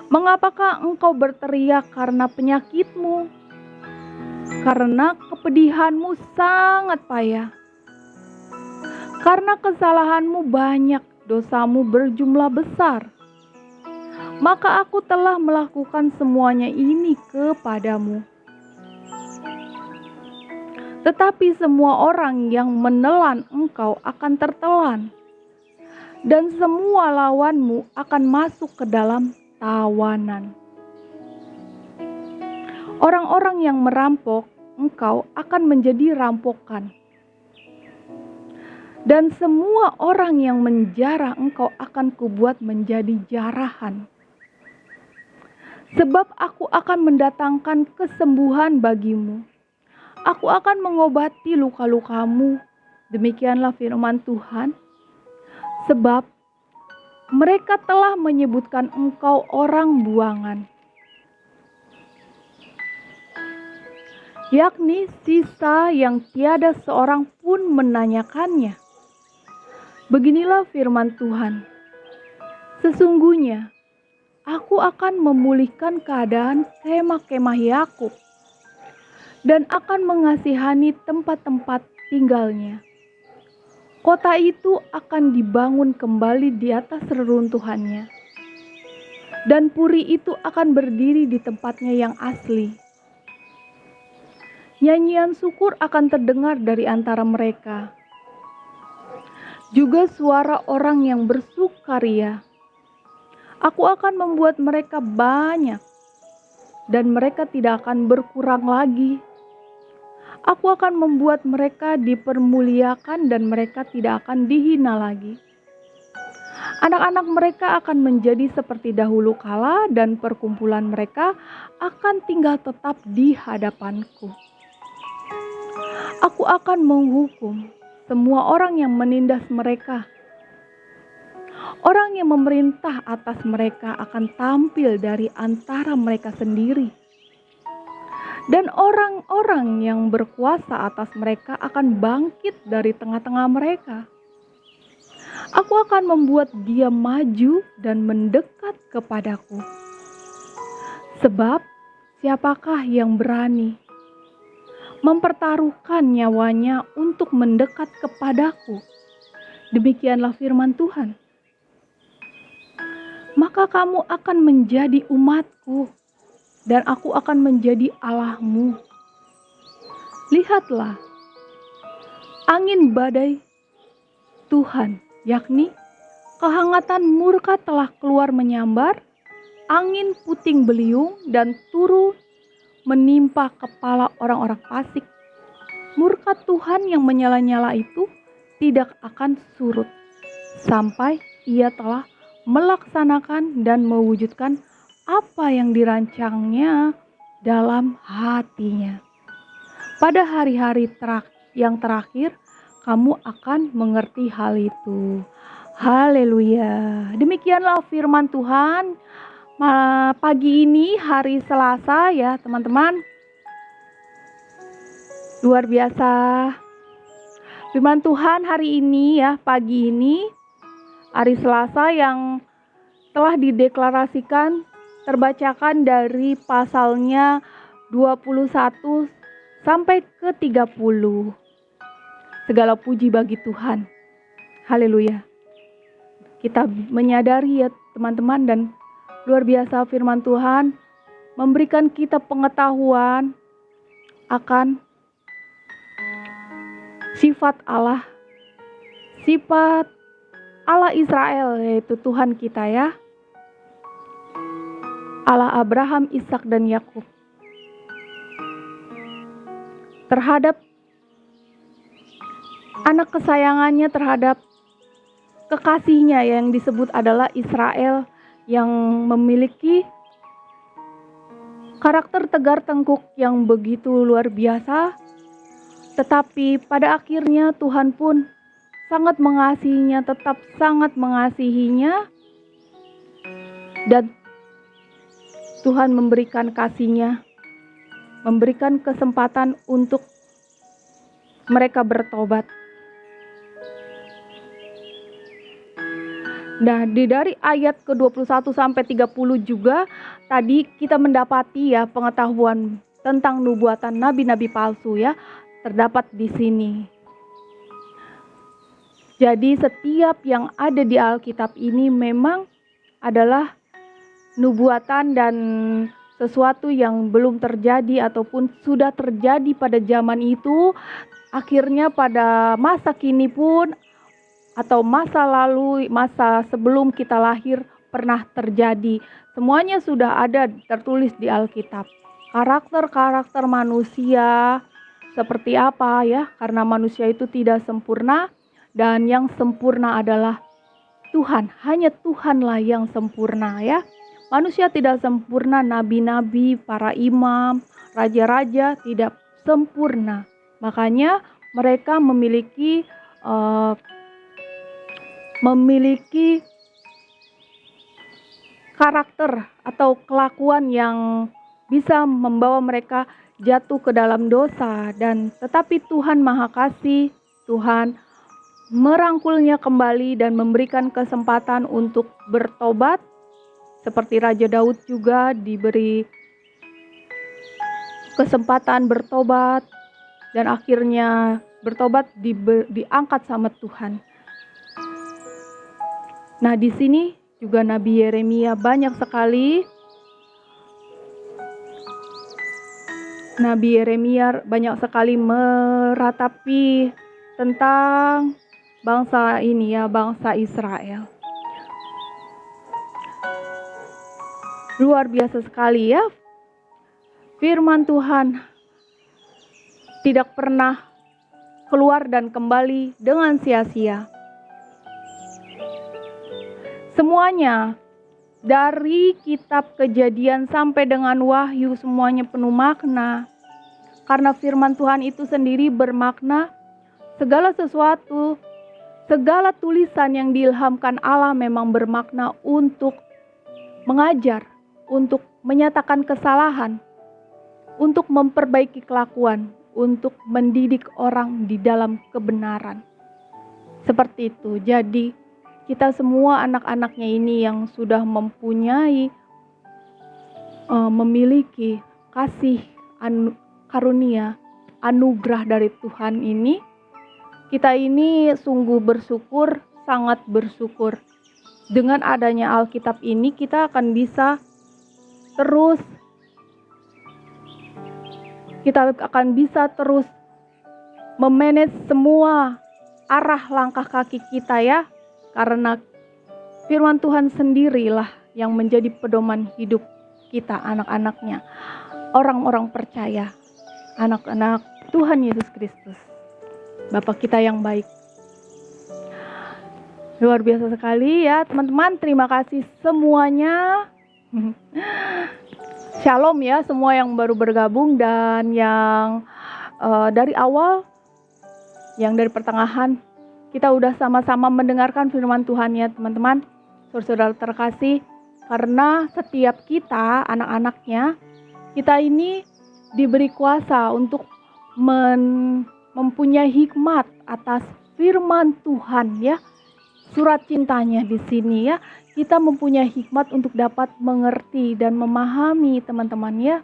Mengapakah engkau berteriak karena penyakitmu? Karena kepedihanmu sangat payah. Karena kesalahanmu banyak, dosamu berjumlah besar. Maka aku telah melakukan semuanya ini kepadamu. Tetapi semua orang yang menelan engkau akan tertelan, dan semua lawanmu akan masuk ke dalam tawanan. Orang-orang yang merampok engkau akan menjadi rampokan, dan semua orang yang menjarah engkau akan kubuat menjadi jarahan. Sebab aku akan mendatangkan kesembuhan bagimu. Aku akan mengobati luka-lukamu. Demikianlah firman Tuhan. Sebab mereka telah menyebutkan engkau orang buangan, yakni sisa yang tiada seorang pun menanyakannya. Beginilah firman Tuhan. Sesungguhnya aku akan memulihkan keadaan kemah-kemah Yakub dan akan mengasihani tempat-tempat tinggalnya. Kota itu akan dibangun kembali di atas reruntuhannya, dan puri itu akan berdiri di tempatnya yang asli. Nyanyian syukur akan terdengar dari antara mereka, juga suara orang yang bersukaria. Aku akan membuat mereka banyak, dan mereka tidak akan berkurang lagi. Aku akan membuat mereka dipermuliakan dan mereka tidak akan dihina lagi. Anak-anak mereka akan menjadi seperti dahulu kala dan perkumpulan mereka akan tinggal tetap di hadapanku. Aku akan menghukum semua orang yang menindas mereka. Orang yang memerintah atas mereka akan tampil dari antara mereka sendiri. Dan orang-orang yang berkuasa atas mereka akan bangkit dari tengah-tengah mereka. Aku akan membuat dia maju dan mendekat kepadaku. Sebab siapakah yang berani mempertaruhkan nyawanya untuk mendekat kepadaku? Demikianlah firman Tuhan. Maka kamu akan menjadi umatku, dan aku akan menjadi Allahmu. Lihatlah, angin badai Tuhan, yakni kehangatan murka telah keluar menyambar, angin puting beliung dan turun menimpa kepala orang-orang fasik. Murka Tuhan yang menyala-nyala itu tidak akan surut sampai Ia telah melaksanakan dan mewujudkan apa yang dirancangnya dalam hatinya. Pada hari-hari yang terakhir, kamu akan mengerti hal itu. Haleluya. Demikianlah firman Tuhan pagi ini, hari Selasa ya teman-teman. Luar biasa. Firman Tuhan hari ini ya, pagi ini, hari Selasa yang telah dideklarasikan, terbacakan dari pasalnya 21 sampai ke 30. Segala puji bagi Tuhan. Haleluya. Kita menyadari ya teman-teman, dan luar biasa firman Tuhan memberikan kita pengetahuan akan sifat Allah Israel, yaitu Tuhan kita ya. Allah Abraham, Ishak dan Yakub. Terhadap anak kesayangannya, terhadap kekasihnya yang disebut adalah Israel, yang memiliki karakter tegar tengkuk yang begitu luar biasa. Tetapi pada akhirnya Tuhan pun sangat mengasihinya, tetap sangat mengasihinya. Dan Tuhan memberikan kasih-Nya, memberikan kesempatan untuk mereka bertobat. Nah, dari ayat ke-21 sampai 30 juga tadi kita mendapati ya pengetahuan tentang nubuatan nabi-nabi palsu ya, terdapat di sini. Jadi setiap yang ada di Alkitab ini memang adalah nubuatan dan sesuatu yang belum terjadi ataupun sudah terjadi pada zaman itu, akhirnya pada masa kini pun atau masa lalu, masa sebelum kita lahir pernah terjadi. Semuanya sudah ada tertulis di Alkitab. Karakter-karakter manusia seperti apa ya, karena manusia itu tidak sempurna dan yang sempurna adalah Tuhan. Hanya Tuhanlah yang sempurna ya. Manusia tidak sempurna, nabi-nabi, para imam, raja-raja tidak sempurna. Makanya mereka memiliki karakter atau kelakuan yang bisa membawa mereka jatuh ke dalam dosa. Dan tetapi Tuhan Maha Kasih, Tuhan merangkulnya kembali dan memberikan kesempatan untuk bertobat. Seperti Raja Daud juga diberi kesempatan bertobat dan akhirnya bertobat diangkat sama Tuhan. Nah, di sini juga Nabi Yeremia banyak sekali. Nabi Yeremia banyak sekali meratapi tentang bangsa ini ya, bangsa Israel. Luar biasa sekali ya. Firman Tuhan tidak pernah keluar dan kembali dengan sia-sia. Semuanya dari kitab Kejadian sampai dengan Wahyu semuanya penuh makna. Karena firman Tuhan itu sendiri bermakna. Segala sesuatu, segala tulisan yang diilhamkan Allah memang bermakna untuk mengajar, untuk menyatakan kesalahan, untuk memperbaiki kelakuan, untuk mendidik orang di dalam kebenaran. Seperti itu. Jadi kita semua anak-anaknya ini yang sudah memiliki kasih karunia, anugerah dari Tuhan ini, kita ini sungguh bersyukur, sangat bersyukur. Dengan adanya Alkitab ini kita akan bisa terus memanage semua arah langkah kaki kita ya. Karena firman Tuhan sendirilah yang menjadi pedoman hidup kita, anak-anaknya, orang-orang percaya, anak-anak Tuhan Yesus Kristus, Bapa kita yang baik. Luar biasa sekali ya teman-teman, terima kasih semuanya. Shalom ya semua yang baru bergabung dan yang dari awal, yang dari pertengahan. Kita udah sama-sama mendengarkan firman Tuhan ya teman-teman, saudara terkasih. Karena setiap kita, anak-anaknya, kita ini diberi kuasa untuk mempunyai hikmat atas firman Tuhan ya. Surat cintanya di sini ya. Kita mempunyai hikmat untuk dapat mengerti dan memahami teman-teman ya.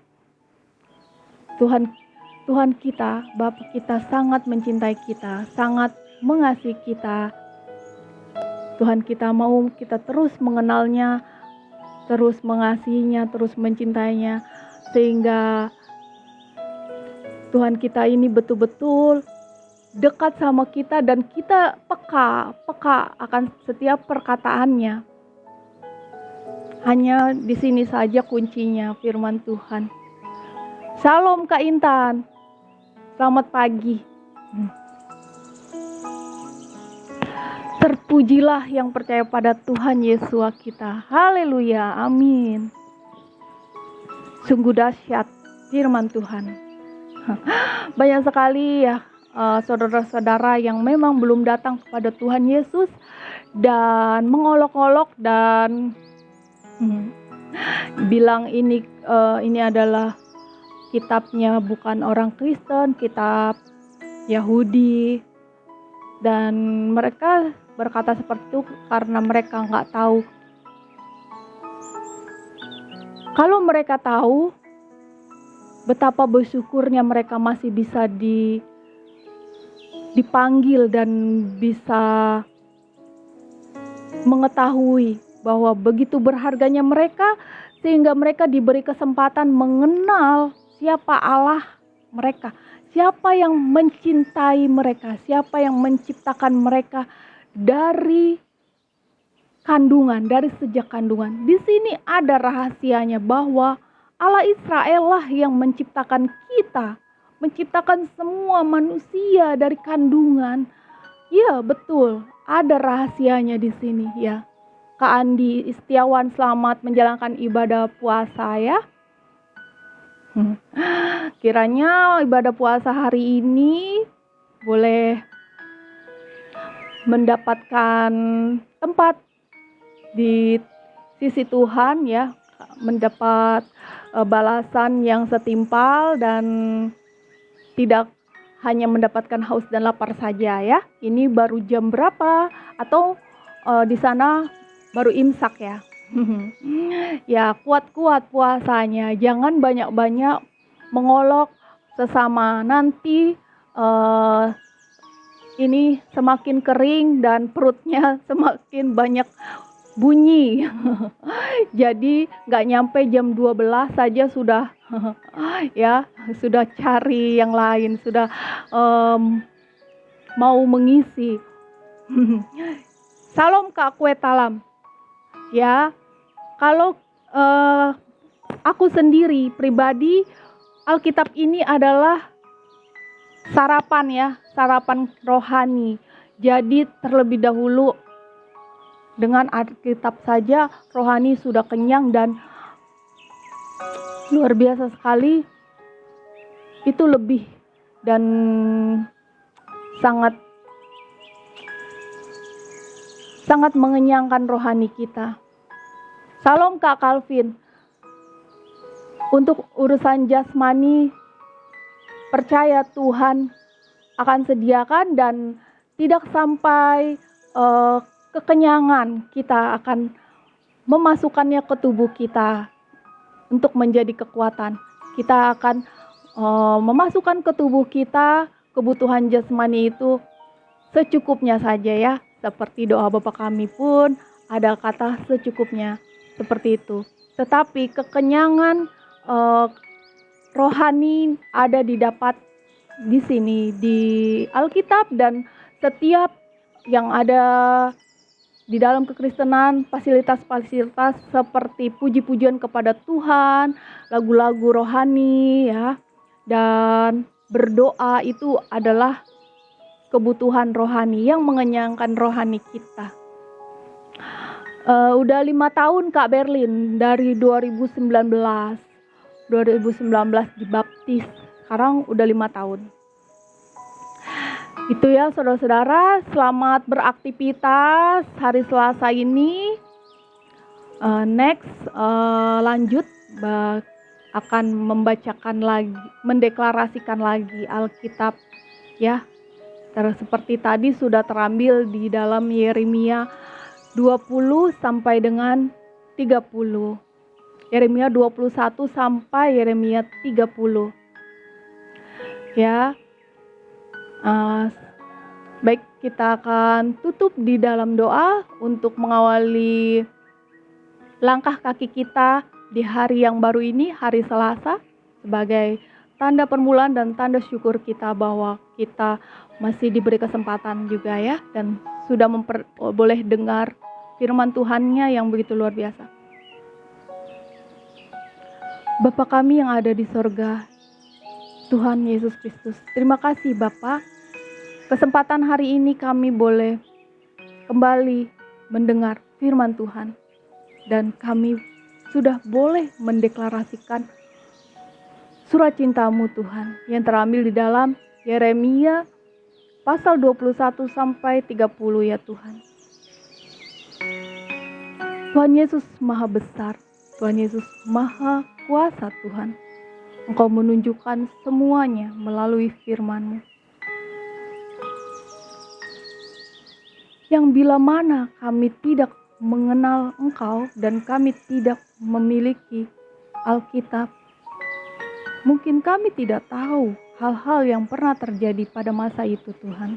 Tuhan kita, Bapa kita sangat mencintai kita, sangat mengasihi kita. Tuhan kita mau kita terus mengenalnya, terus mengasihinya, terus mencintainya. Sehingga Tuhan kita ini betul-betul dekat sama kita dan kita peka akan setiap perkataannya. Hanya di sini saja kuncinya firman Tuhan. Shalom Kak Intan. Selamat pagi. Terpujilah yang percaya pada Tuhan Yesus kita. Haleluya. Amin. Sungguh dahsyat firman Tuhan. Banyak sekali ya saudara-saudara yang memang belum datang kepada Tuhan Yesus dan mengolok-olok dan bilang ini adalah kitabnya bukan orang Kristen, kitab Yahudi, dan mereka berkata seperti itu karena mereka nggak tahu. Kalau mereka tahu, betapa bersyukurnya mereka masih bisa dipanggil dan bisa mengetahui bahwa begitu berharganya mereka, sehingga mereka diberi kesempatan mengenal siapa Allah mereka, siapa yang mencintai mereka, siapa yang menciptakan mereka dari kandungan, dari sejak kandungan. Di sini ada rahasianya bahwa Allah Israel lah yang menciptakan kita, menciptakan semua manusia dari kandungan. Ya betul, ada rahasianya di sini ya. Kak Andi Istiawan selamat menjalankan ibadah puasa ya. Kiranya ibadah puasa hari ini boleh mendapatkan tempat di sisi Tuhan ya, mendapat balasan yang setimpal dan tidak hanya mendapatkan haus dan lapar saja ya. Ini baru jam berapa atau di sana baru imsak ya. Ya kuat-kuat puasanya, jangan banyak-banyak mengolok sesama, nanti ini semakin kering dan perutnya semakin banyak bunyi. Jadi nggak nyampe jam 12 saja sudah ya sudah cari yang lain, sudah mau mengisi. Salam Kak Kue Talam. Ya, kalau aku sendiri pribadi, Alkitab ini adalah sarapan ya, sarapan rohani. Jadi terlebih dahulu dengan Alkitab saja rohani sudah kenyang dan luar biasa sekali. Itu lebih dan sangat mengenyangkan rohani kita. Salam Kak Calvin. Untuk urusan jasmani, percaya Tuhan akan sediakan dan tidak sampai kekenyangan, kita akan memasukkannya ke tubuh kita untuk menjadi kekuatan. Kita akan memasukkan ke tubuh kita kebutuhan jasmani itu secukupnya saja ya. Seperti doa Bapa kami pun ada kata secukupnya, seperti itu. Tetapi kekenyangan rohani ada didapat di sini di Alkitab, dan setiap yang ada di dalam kekristenan, fasilitas-fasilitas seperti puji-pujian kepada Tuhan, lagu-lagu rohani ya, dan berdoa itu adalah kebutuhan rohani yang mengenyangkan rohani kita. Udah 5 tahun Kak Berlin, dari 2019 dibaptis, sekarang udah 5 tahun. Itu ya saudara-saudara, selamat beraktivitas hari Selasa ini. Lanjut akan membacakan lagi, mendeklarasikan lagi Alkitab Ya, seperti tadi sudah terambil di dalam Yeremia 20 sampai dengan 30. Yeremia 21 sampai Yeremia 30. Ya, baik, kita akan tutup di dalam doa untuk mengawali langkah kaki kita di hari yang baru ini, hari Selasa, sebagai tanda permulaan dan tanda syukur kita bahwa kita masih diberi kesempatan juga ya, dan sudah boleh dengar firman Tuhannya yang begitu luar biasa. Bapa kami yang ada di sorga, Tuhan Yesus Kristus, terima kasih Bapa. Kesempatan hari ini kami boleh kembali mendengar firman Tuhan. Dan kami sudah boleh mendeklarasikan surat cinta-Mu Tuhan yang terambil di dalam Yeremia pasal 21 sampai 30 ya Tuhan. Tuhan Yesus Maha Besar, Tuhan Yesus Maha Kuasa Tuhan. Engkau menunjukkan semuanya melalui firman-Mu. Yang bila mana kami tidak mengenal Engkau dan kami tidak memiliki Alkitab, mungkin kami tidak tahu hal-hal yang pernah terjadi pada masa itu Tuhan.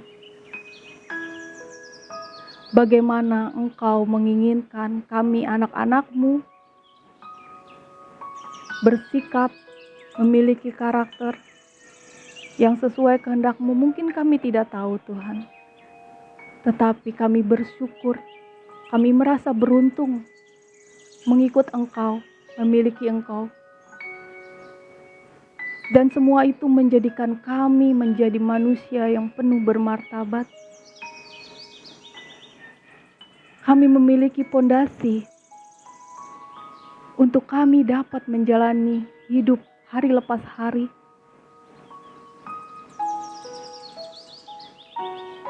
Bagaimana Engkau menginginkan kami anak-anak-Mu bersikap, memiliki karakter yang sesuai kehendak-Mu, mungkin kami tidak tahu Tuhan. Tetapi kami bersyukur, kami merasa beruntung mengikut Engkau, memiliki Engkau. Dan semua itu menjadikan kami menjadi manusia yang penuh bermartabat. Kami memiliki pondasi untuk kami dapat menjalani hidup hari lepas hari.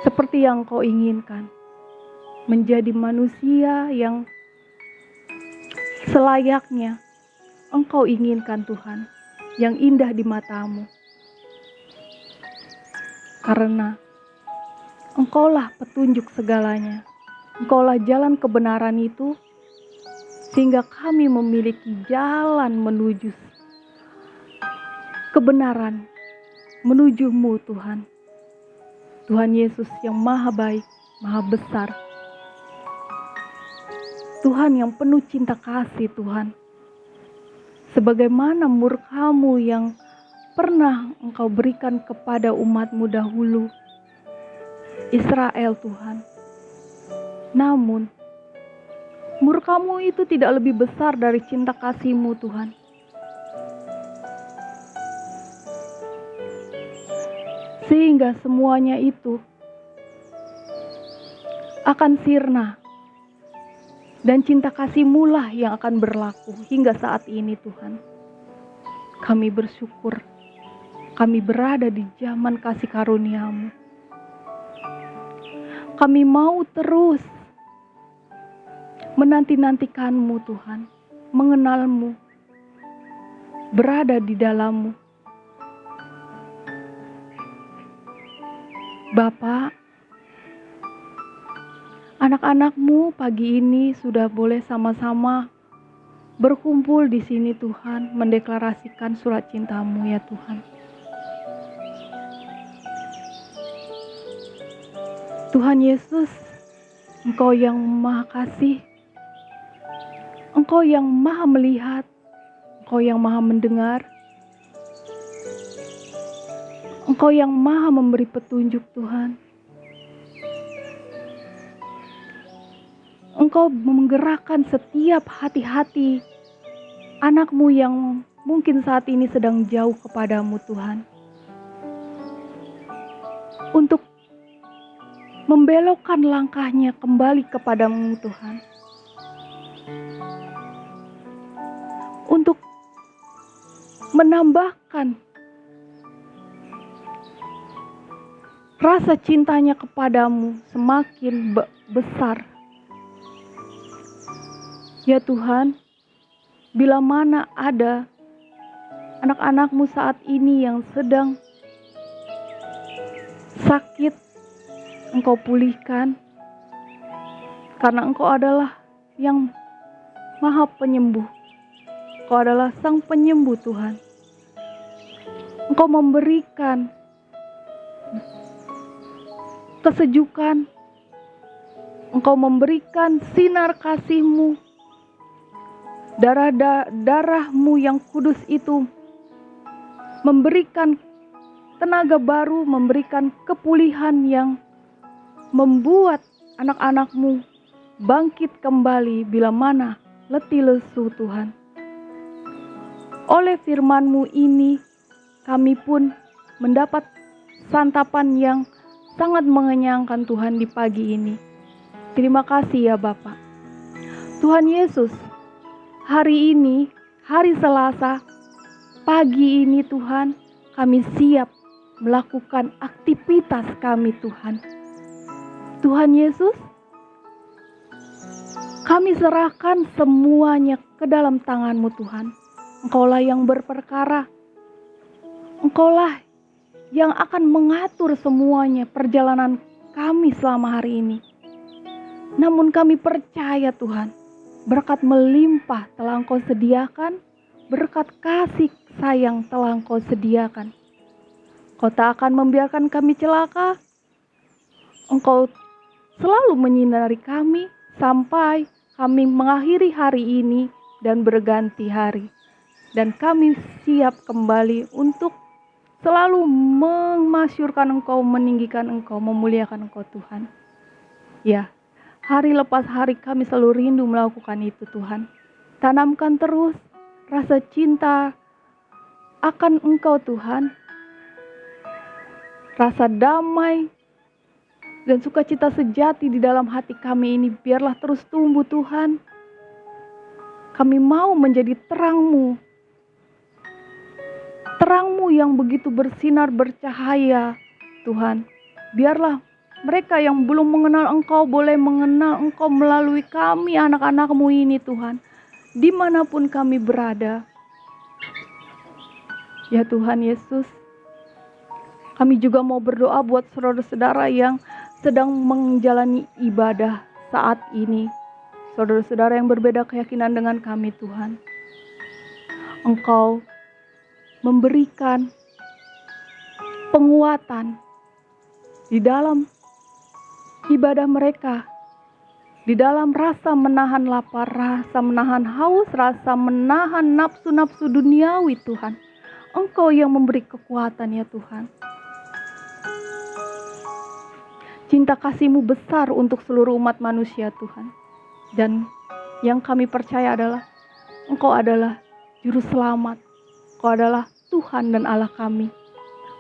Seperti yang Kau inginkan. Menjadi manusia yang selayaknya Engkau inginkan Tuhan, yang indah di mata-Mu. Karena Engkaulah petunjuk segalanya, Engkaulah jalan kebenaran itu, sehingga kami memiliki jalan menuju kebenaran, menuju-Mu Tuhan. Tuhan Yesus yang maha baik, maha besar. Tuhan yang penuh cinta kasih Tuhan. Sebagaimana murka-Mu yang pernah Engkau berikan kepada umat-Mu dahulu, Israel Tuhan. Namun, murka-Mu itu tidak lebih besar dari cinta kasih-Mu Tuhan. Sehingga semuanya itu akan sirna. Dan cinta kasih-Mu lah yang akan berlaku hingga saat ini Tuhan. Kami bersyukur, kami berada di zaman kasih karunia-Mu. Kami mau terus menanti-nantikan-Mu Tuhan, mengenal-Mu, berada di dalam-Mu. Bapa, anak-anak-Mu pagi ini sudah boleh sama-sama berkumpul di sini Tuhan, mendeklarasikan surat cinta-Mu ya Tuhan. Tuhan Yesus, Engkau yang maha kasih, Engkau yang maha melihat, Engkau yang maha mendengar, Engkau yang maha memberi petunjuk Tuhan. Engkau menggerakkan setiap hati-hati anak-Mu yang mungkin saat ini sedang jauh kepadamu Tuhan. Untuk membelokkan langkahnya kembali kepadamu Tuhan. Untuk menambahkan rasa cintanya kepadamu semakin besar. Ya Tuhan, bila mana ada anak-anak-Mu saat ini yang sedang sakit Engkau pulihkan, karena Engkau adalah yang Maha Penyembuh. Engkau adalah Sang Penyembuh Tuhan. Engkau memberikan kesejukan, Engkau memberikan sinar kasih-Mu. Darah-Mu yang kudus itu memberikan tenaga baru, memberikan kepulihan yang membuat anak-anak-Mu bangkit kembali bila mana letih lesu Tuhan. Oleh firman-Mu ini, kami pun mendapat santapan yang sangat mengenyangkan Tuhan di pagi ini. Terima kasih ya Bapa. Tuhan Yesus, hari ini, hari Selasa, pagi ini Tuhan, kami siap melakukan aktivitas kami Tuhan. Tuhan Yesus, kami serahkan semuanya ke dalam tangan-Mu Tuhan. Engkaulah yang berperkara. Engkaulah yang akan mengatur semuanya perjalanan kami selama hari ini. Namun kami percaya Tuhan, berkat melimpah telah Engkau sediakan, berkat kasih sayang telah Engkau sediakan. Engkau tak akan membiarkan kami celaka. Engkau selalu menyinari kami sampai kami mengakhiri hari ini dan berganti hari. Dan kami siap kembali untuk selalu memasyurkan Engkau, meninggikan Engkau, memuliakan Engkau Tuhan. Ya, hari lepas hari kami selalu rindu melakukan itu Tuhan. Tanamkan terus rasa cinta akan Engkau Tuhan. Rasa damai dan sukacita sejati di dalam hati kami ini biarlah terus tumbuh Tuhan. Kami mau menjadi terang-Mu. Terang-Mu yang begitu bersinar bercahaya Tuhan. Biarlah mereka yang belum mengenal Engkau boleh mengenal Engkau melalui kami anak-anak-Mu ini Tuhan. Dimanapun kami berada. Ya Tuhan Yesus, kami juga mau berdoa buat saudara-saudara yang sedang menjalani ibadah saat ini. Saudara-saudara yang berbeda keyakinan dengan kami Tuhan. Engkau memberikan penguatan di dalam ibadah mereka, di dalam rasa menahan lapar, rasa menahan haus, rasa menahan nafsu-nafsu duniawi Tuhan. Engkau yang memberi kekuatan ya Tuhan. Cinta kasih-Mu besar untuk seluruh umat manusia Tuhan. Dan yang kami percaya adalah Engkau adalah Juru Selamat. Engkau adalah Tuhan dan Allah kami.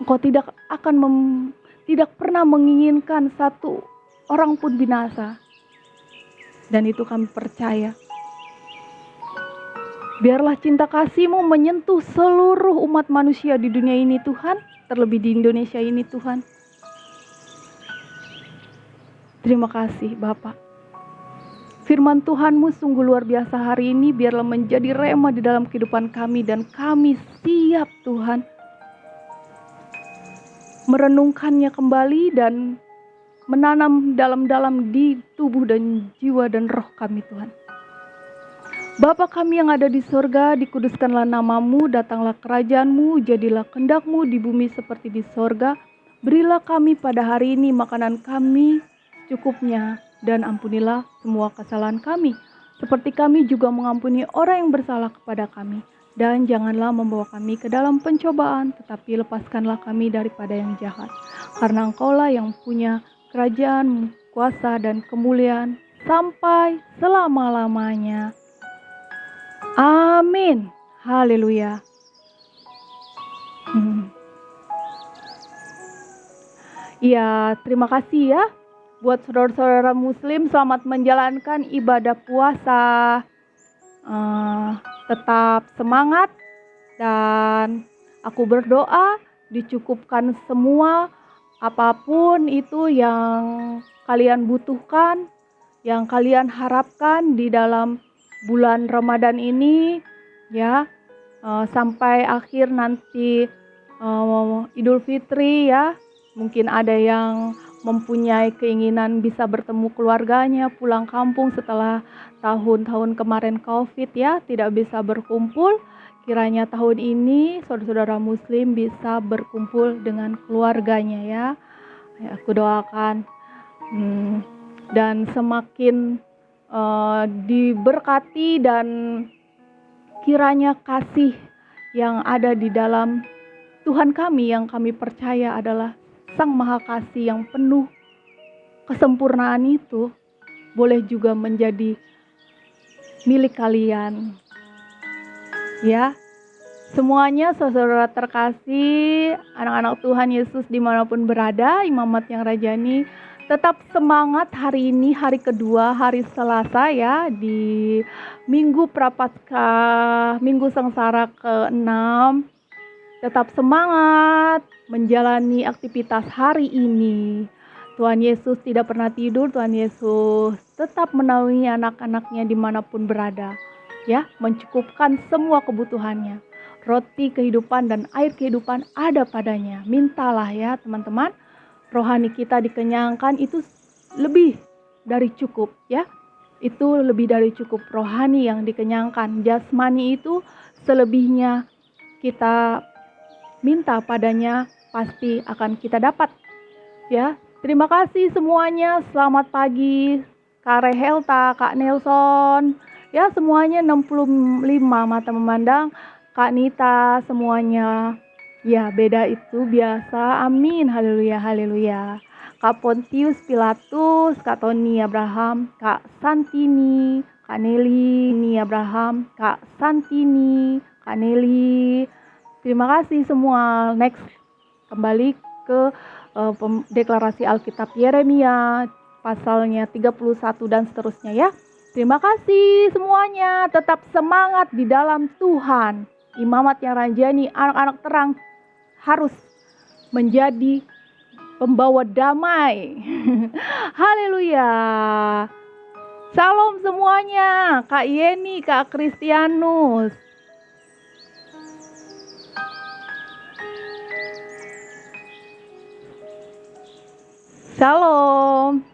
Engkau tidak pernah menginginkan satu orang pun binasa. Dan itu kami percaya. Biarlah cinta kasih-Mu menyentuh seluruh umat manusia di dunia ini Tuhan. Terlebih di Indonesia ini Tuhan. Terima kasih Bapak. Firman Tuhan-Mu sungguh luar biasa hari ini. Biarlah menjadi rema di dalam kehidupan kami. Dan kami siap Tuhan merenungkannya kembali dan menanam dalam-dalam di tubuh dan jiwa dan roh kami Tuhan. Bapa kami yang ada di sorga, dikuduskanlah nama-Mu, datanglah kerajaan-Mu, jadilah kehendak-Mu di bumi seperti di sorga. Berilah kami pada hari ini makanan kami cukupnya, dan ampunilah semua kesalahan kami, seperti kami juga mengampuni orang yang bersalah kepada kami. Dan janganlah membawa kami ke dalam pencobaan, tetapi lepaskanlah kami daripada yang jahat. Karena Engkaulah yang punya kerajaan, kuasa, dan kemuliaan sampai selama-lamanya. Amin. Haleluya. Ya, terima kasih ya. Buat saudara-saudara muslim, selamat menjalankan ibadah puasa. Tetap semangat. Dan aku berdoa dicukupkan semua apapun itu yang kalian butuhkan, yang kalian harapkan di dalam bulan Ramadan ini. Ya, sampai akhir nanti Idul Fitri ya. Mungkin ada yang mempunyai keinginan bisa bertemu keluarganya, pulang kampung setelah tahun-tahun kemarin COVID ya, tidak bisa berkumpul. Kiranya tahun ini saudara-saudara muslim bisa berkumpul dengan keluarganya ya. Aku doakan dan semakin diberkati, dan kiranya kasih yang ada di dalam Tuhan kami yang kami percaya adalah Sang Maha Kasih yang penuh kesempurnaan itu boleh juga menjadi milik kalian. Ya, semuanya saudara terkasih, anak-anak Tuhan Yesus dimanapun berada, Imamat yang Rajani, tetap semangat hari ini, hari kedua, hari Selasa ya, di Minggu Prapaskah, Minggu Sengsara ke-6. Tetap semangat menjalani aktivitas hari ini. Tuhan Yesus tidak pernah tidur, Tuhan Yesus tetap menaungi anak-anaknya dimanapun berada. Ya, mencukupkan semua kebutuhannya. Roti kehidupan dan air kehidupan ada padanya. Mintalah ya teman-teman. Rohani kita dikenyangkan itu lebih dari cukup ya. Itu lebih dari cukup, rohani yang dikenyangkan. Jasmani itu selebihnya kita minta padanya pasti akan kita dapat ya. Terima kasih semuanya. Selamat pagi Kak Rehelta, Kak Nelson ya, semuanya 65 mata memandang, Kak Nita, semuanya ya, beda itu biasa. Amin, haleluya, haleluya. Kak Pontius Pilatus, Kak Tony Abraham, Kak Santini, Kak Nelly Abraham, Kak Santini, Kak Nelly. Terima kasih semua. Next, kembali ke deklarasi Alkitab Yeremia pasalnya 31 dan seterusnya ya. Terima kasih semuanya. Tetap semangat di dalam Tuhan. Imamat yang Ranjani, anak-anak terang harus menjadi pembawa damai. Haleluya. Salam semuanya. Kak Yeni, Kak Kristianus. Shalom.